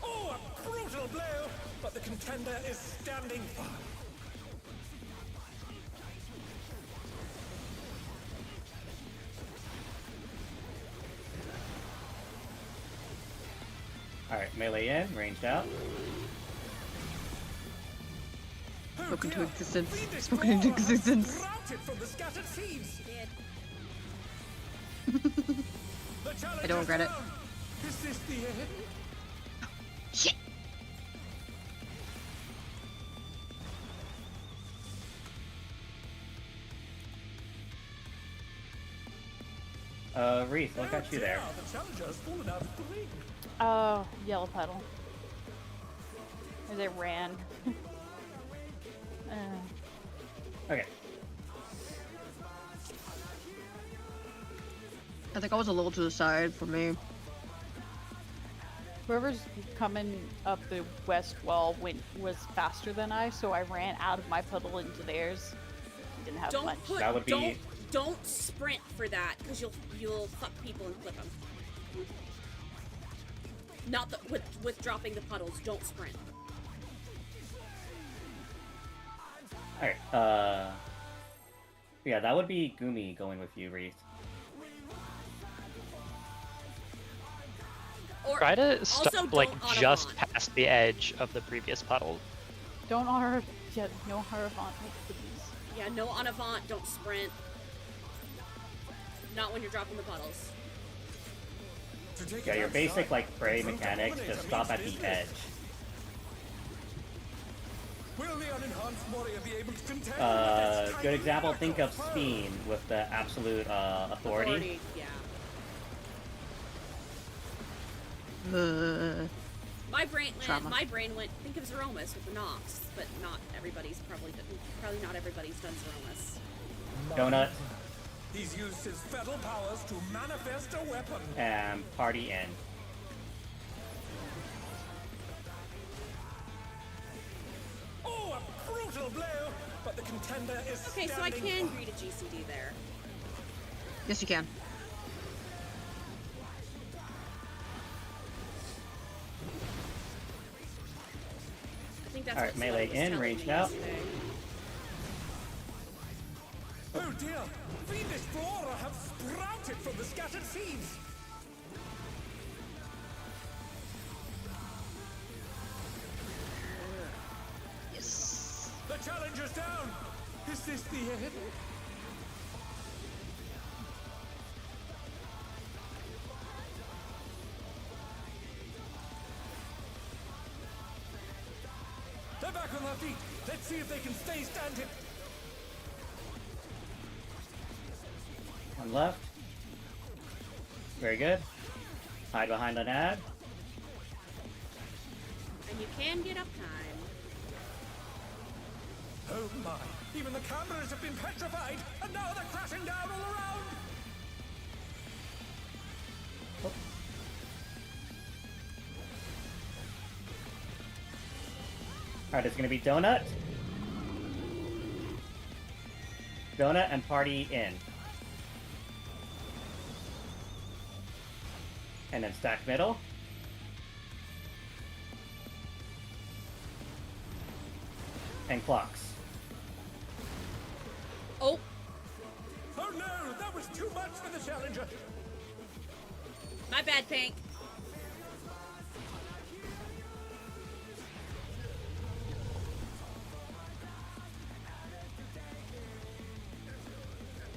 S6: Oh, a brutal blow! But the contender is standing firm.
S3: Alright, melee in, ranged out.
S6: Oh
S7: Spoken to
S6: dear,
S7: existence.
S6: Fiendish
S7: Spoken into
S6: flora have
S7: existence.
S6: sprouted from the scattered seeds.
S1: Did.
S6: The
S7: I don't regret it.
S6: down. Is this the end?
S7: Shit!
S3: Reese, what got you there?
S6: The challenger's fallen out of the ring.
S4: Oh, yellow puddle. As I ran.
S3: Okay.
S7: I think I was a little to the side for me.
S4: Whoever's coming up the west wall was faster than I, so I ran out of my puddle into theirs. Didn't have
S1: Don't
S4: much.
S1: put.
S3: That would be-
S1: Don't sprint for that, because you'll fuck people and clip them. Not the, with dropping the puddles. Don't sprint.
S3: Alright, yeah, that would be Gumi going with you, Reese.
S1: Or
S5: Try to
S1: also
S5: stop
S1: don't
S5: like
S1: auto
S5: just
S1: bond.
S5: past the edge of the previous puddle.
S4: Don't honor. Yeah, no Haravant, please.
S1: Yeah, no en avant. Don't sprint. Not when you're dropping the puddles.
S6: To take
S3: Yeah,
S6: it
S3: your
S6: outside,
S3: basic like prey
S6: the brute
S3: mechanics
S6: Abominator
S3: just stop
S6: means
S3: at the
S6: business.
S3: edge.
S6: only an enhanced warrior be able to contend with this
S3: Good
S6: tiny
S3: example, think of
S6: metal foe.
S3: Speen with the absolute authority.
S1: Yeah.
S7: Uh,
S1: My brain
S7: Trauma.
S1: went. Think of Zeromus with the Nox, but not everybody's probably not everybody's done Zeromus.
S3: Donut
S6: He's used his fetal powers to manifest a weapon.
S3: and party in.
S6: Oh, a brutal blow! But the contender is
S1: Okay, so I
S6: standing
S1: can
S6: firm.
S1: read a GCD there.
S7: yes, you can.
S1: I think that's
S3: Alright,
S1: what
S3: melee
S1: Snow was
S3: in,
S1: telling
S3: ranged
S1: me
S3: out.
S1: yesterday.
S6: Oh dear! Fiendish flora have sprouted from the scattered seeds!
S7: Yes.
S6: The challenger's down! Is this the end? They're back on their feet! Let's see if they can stay standing!
S3: One left. Very good. Hide behind an ad.
S1: And you can get up time.
S6: Oh my! Even the cameras have been petrified, and now they're crashing down all around!
S3: Alright, it's gonna be Donut. Donut and party in. And then stack middle. And clocks.
S1: Oh,
S6: Oh no! That was too much for the challenger!
S1: my bad, Pink.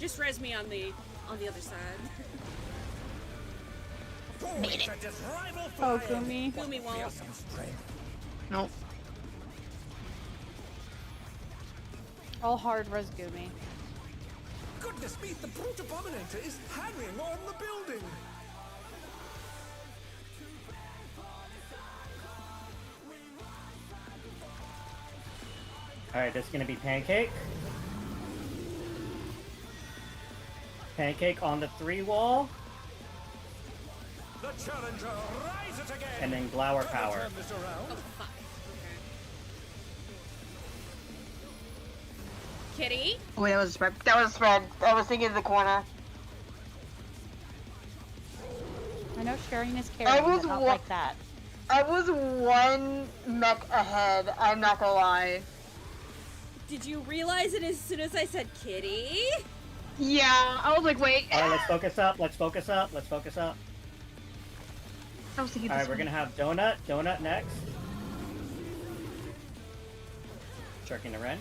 S1: Just res me on the other side.
S6: Boys are just rival
S4: Oh,
S6: flying.
S4: Gumi.
S1: Gumi won't.
S6: Fearsome strength.
S7: Nope.
S4: All hard res Gumi.
S6: Goodness me, the brute Abominator is hanging on the building!
S3: Alright, this is gonna be Pancake. Pancake on the 3 wall.
S6: The challenger rises again!
S3: And then Glower
S6: Can they
S3: Power.
S6: turn this around?
S1: Oh, fuck. Okay. Kitty?
S7: Oh, wait, that was a spread. That was a spread. I was thinking of the corner.
S4: I know sharing is caring,
S7: was
S4: but not
S7: wa-
S4: like that.
S7: I was one mech ahead. I'm not gonna lie.
S1: Did you realize it as soon as I said kitty?
S7: Yeah, I was like, wait.
S3: Alright, let's focus up, let's focus up, let's focus up.
S7: I was thinking
S3: Alright,
S7: this
S3: we're
S7: one.
S3: gonna have Donut. Donut next. Sharking the Ren.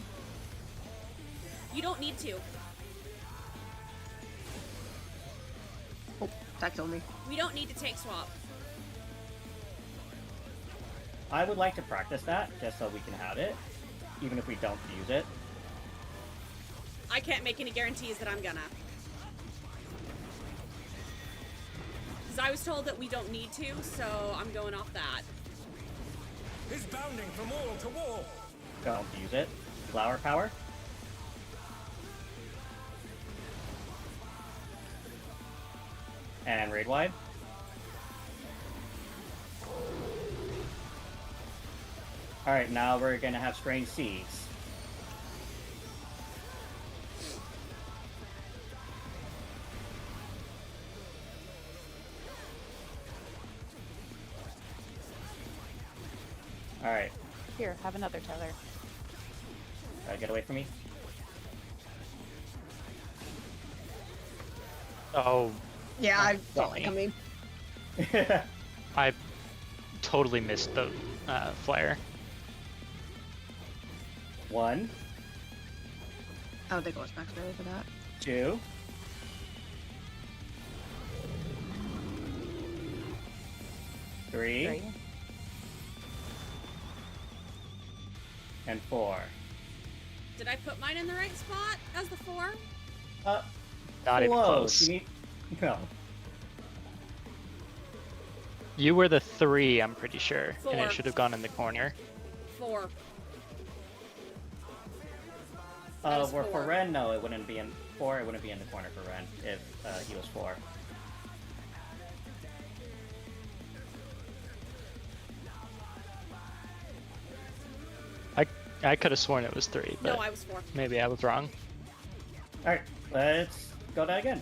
S1: You don't need to.
S7: Oh, that killed me.
S1: We don't need to take swap.
S3: I would like to practice that, just so we can have it. Even if we don't use it.
S1: I can't make any guarantees that I'm gonna. Because I was told that we don't need to, so I'm going off that.
S6: He's bounding from wall to wall!
S3: Don't use it. Flower Power. And Raid Wide. Alright, now we're gonna have Strange Seeds. Alright,
S4: Here, have another tether.
S3: get away from me.
S5: Oh,
S7: Yeah, I saw it coming.
S5: I totally missed the flare.
S3: 1,
S7: I don't think I was max ready for that.
S3: 2, 3, and 4.
S1: Did I put mine in the right spot as the 4?
S5: Not even close.
S3: You need... No.
S5: You were the 3, I'm pretty sure, and
S1: 4.
S5: it should have gone in the corner.
S1: 4.
S3: Well,
S1: is
S3: for
S1: 4.
S3: Ren, no, it wouldn't be in 4. It wouldn't be in the corner for Ren if he was 4.
S5: I could have sworn it was 3, but
S1: No, I was 4.
S5: maybe I was wrong.
S3: All right, let's go that again.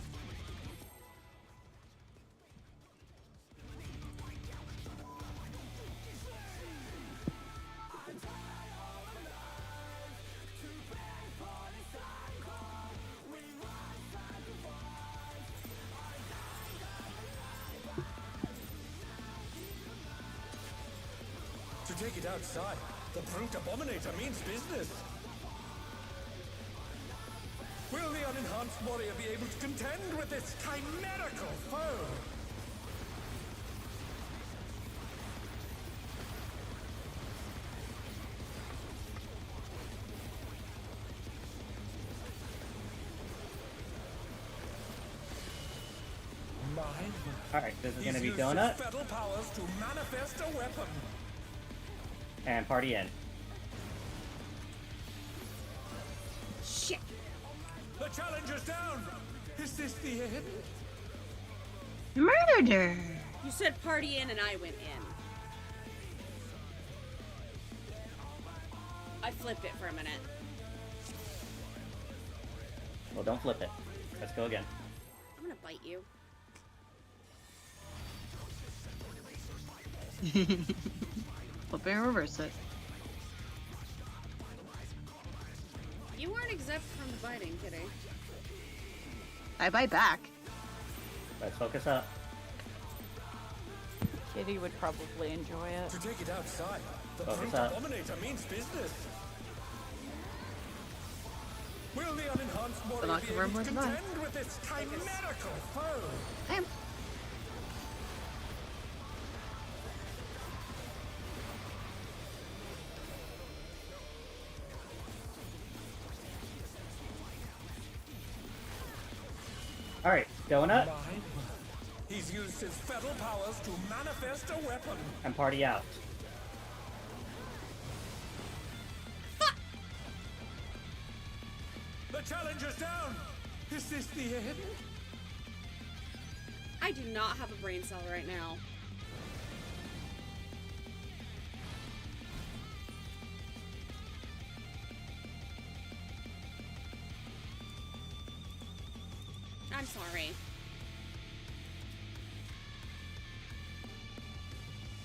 S6: To take it outside, the brute Abominator means business. Will the unenhanced warrior be able to contend with this chimerical foe?
S3: All right, this is going to be
S6: He's used
S3: Donut
S6: his fatal powers to manifest a weapon.
S3: and Party in.
S1: Shit.
S6: The challenger's down. Is this the end?
S7: Murder!
S1: You said party in and I went in. I flipped it for a minute.
S3: Well, don't flip it. Let's go again.
S1: I'm gonna bite you.
S7: Flip it and reverse it.
S1: You weren't exempt from the biting, Kitty.
S7: I bite back.
S3: Let's focus up.
S4: Kitty would probably enjoy it.
S6: To take it outside, the
S3: Focus
S6: brute
S3: up.
S6: Abominator means business. Will the unenhanced warrior
S7: not
S6: be
S7: cover
S6: able
S7: more
S6: to
S7: than mine.
S6: contend with this chimerical foe?
S7: Damn.
S3: All right, Donut
S6: He's used his fatal powers to manifest a weapon.
S3: and Party out.
S6: The challenger's down. Is this the end?
S1: I do not have a brain cell right now. I'm sorry.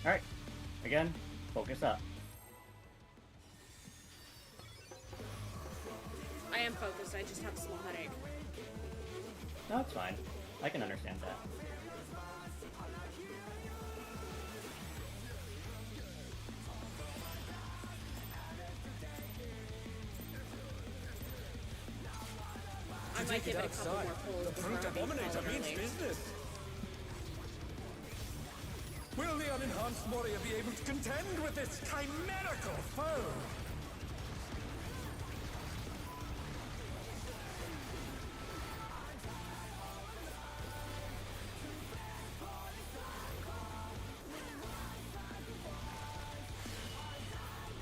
S3: All right, again, focus up.
S1: I am focused, I just have a small headache.
S3: No, it's fine. I can understand that.
S1: I might give it a couple
S6: Outside,
S1: more pulls
S6: the
S1: before
S6: brute
S1: I can call
S6: Abominator
S1: it
S6: means
S1: early.
S6: business. Will the unenhanced warrior be able to contend with this chimerical foe?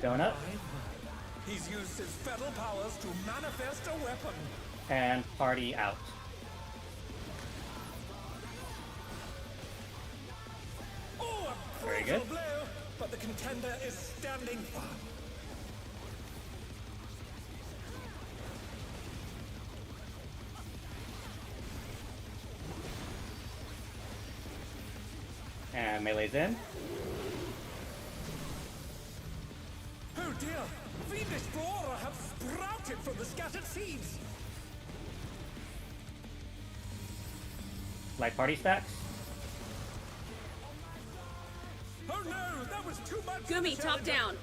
S3: Donut
S6: He's used his fatal powers to manifest a weapon.
S3: and Party out.
S6: Oh, a
S3: Very
S6: brutal
S3: good.
S6: blow, but the contender is standing firm.
S3: And Melee's in.
S6: Oh dear! Fiendish flora have sprouted from the scattered seeds!
S3: Light Party stacks.
S6: Oh no! That was too much! for
S1: Gumi,
S6: the
S1: top
S6: challenger.
S1: down.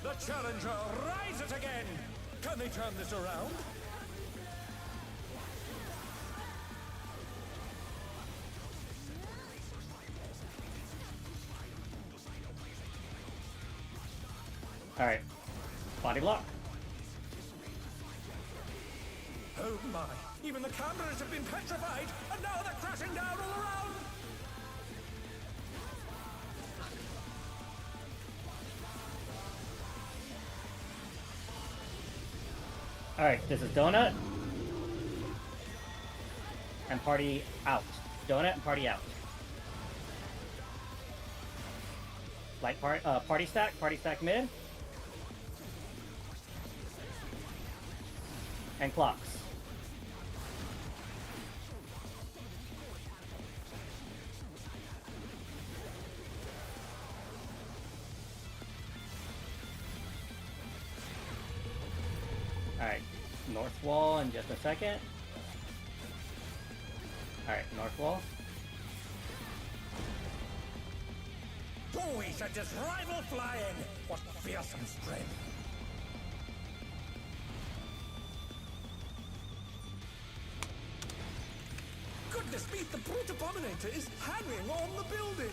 S6: The challenger rises again! Can they turn this around?
S3: Alright. Body block.
S6: Oh my, even the cameras have been petrified, and now they're crashing down all around!
S3: Alright, this is Donut. And party out. Donut and party out. Light party stack mid. And clocks. Alright, north wall in just a second. Alright, north wall.
S6: Oh, we should just rival flying! What fearsome strength! Goodness me, the brute Abominator is hanging on the building!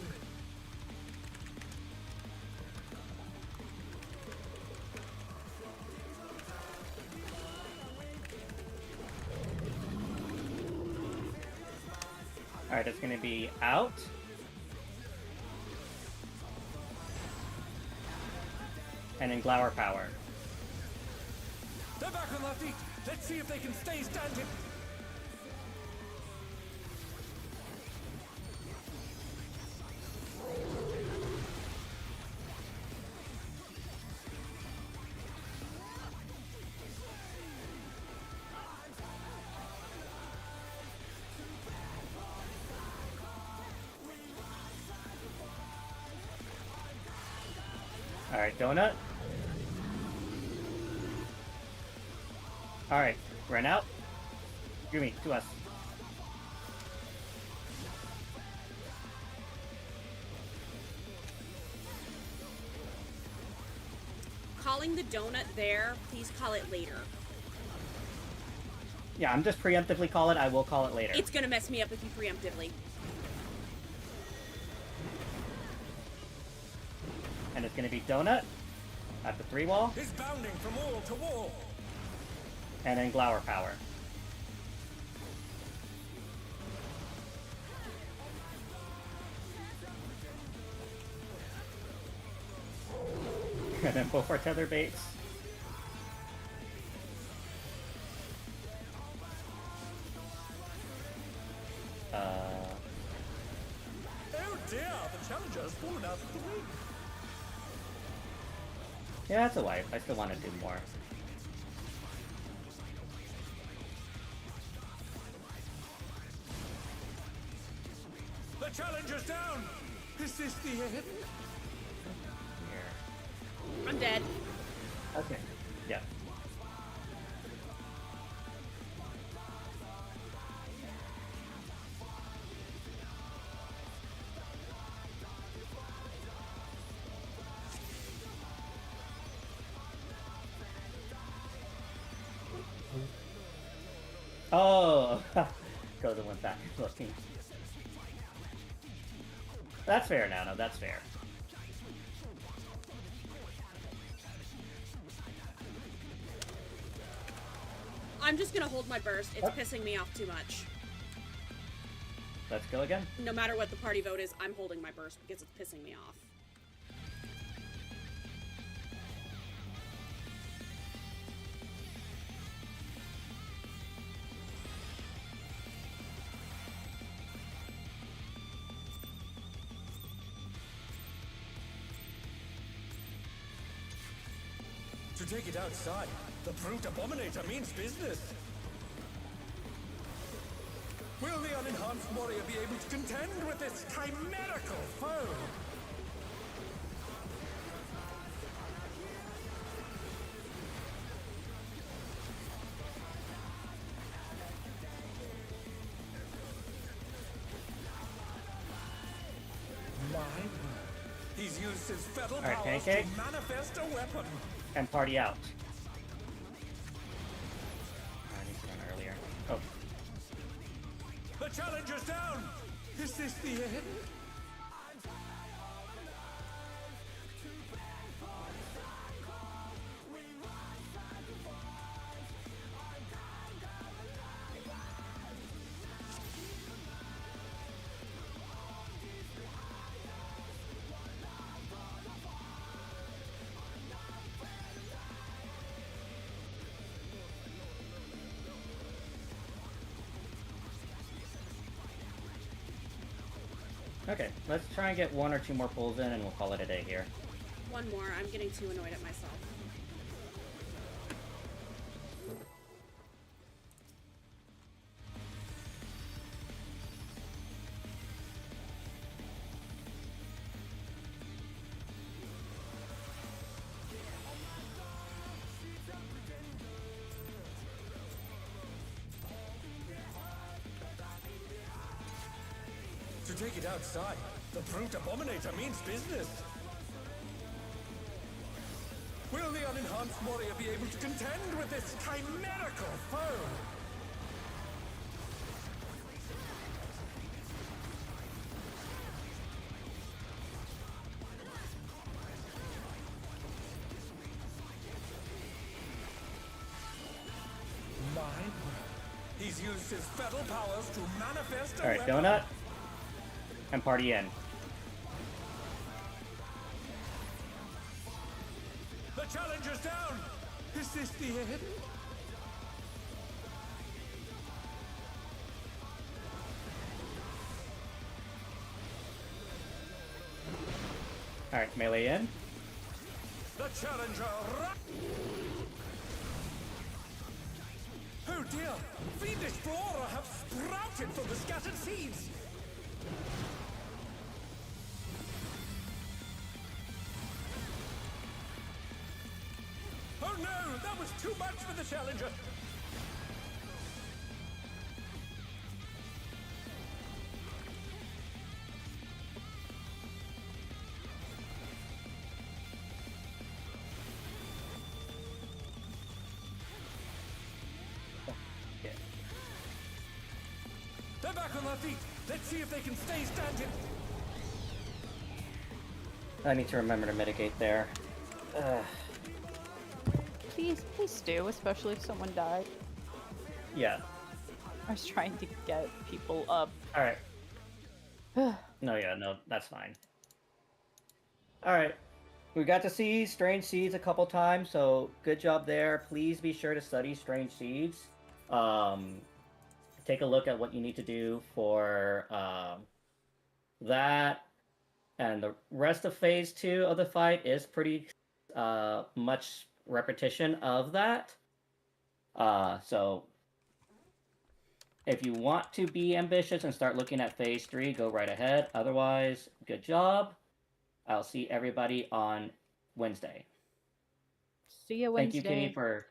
S3: Alright, it's gonna be out. And then Glower Power.
S6: They're back on their feet! Let's see if they can stay standing!
S3: Alright, Donut. Alright, run out. Yumi, to us.
S1: Calling the donut there, please call it later.
S3: Yeah, I'm just preemptively call it. I will call it later.
S1: It's gonna mess me up if you preemptively.
S3: And it's gonna be Donut at the 3 wall.
S6: He's bounding from wall to wall!
S3: And then Glower Power. And then both our tether baits.
S6: Oh dear, the challenger's fallen out of the ring!
S3: Yeah, that's a wipe. I still want to do more.
S6: The challenger's down! Is this the end?
S3: Here.
S1: I'm dead.
S3: Okay. Yeah. Oh! Goes and went back looking. That's fair, Nano. That's fair.
S1: I'm just gonna hold my burst. It's pissing me off too much.
S3: Let's go again.
S1: No matter what the party vote is, I'm holding my burst because it's pissing me off.
S6: To take it outside, the brute Abominator means business. Will the unenhanced warrior be able to contend with this chimerical foe? My word. He's used his fetal
S3: Alright,
S6: powers
S3: Pancake.
S6: to manifest a weapon.
S3: And party out. I need to run earlier. Oh.
S6: The challenger's down! Is this the end?
S3: Okay, let's try and get 1 or 2 more pulls in, and we'll call it a day here.
S1: One more. I'm getting too annoyed at myself.
S6: To take it outside, the brute Abominator means business. Will the unenhanced warrior be able to contend with this chimerical foe? My word. He's used his fetal powers to manifest a
S3: Alright,
S6: weapon.
S3: Donut. And party in.
S6: The challenger's down! Is this the end?
S3: Alright, melee in.
S6: The challenger Oh dear! Fiendish flora have sprouted from the scattered seeds! Oh no! That was too much for the challenger! They're back on their feet! Let's see if they can stay standing!
S3: I need to remember to mitigate there.
S4: Please do, especially if someone died.
S3: Yeah.
S4: I was trying to get people up.
S3: Alright. No, that's fine. Alright. We got to see Strange Seeds a couple times, so good job there. Please be sure to study Strange Seeds. Take a look at what you need to do for that. And the rest of Phase 2 of the fight is pretty much repetition of that. So if you want to be ambitious and start looking at Phase 3, go right ahead. Otherwise, good job. I'll see everybody on Wednesday.
S4: See you Wednesday.
S3: Thank you, Kitty, for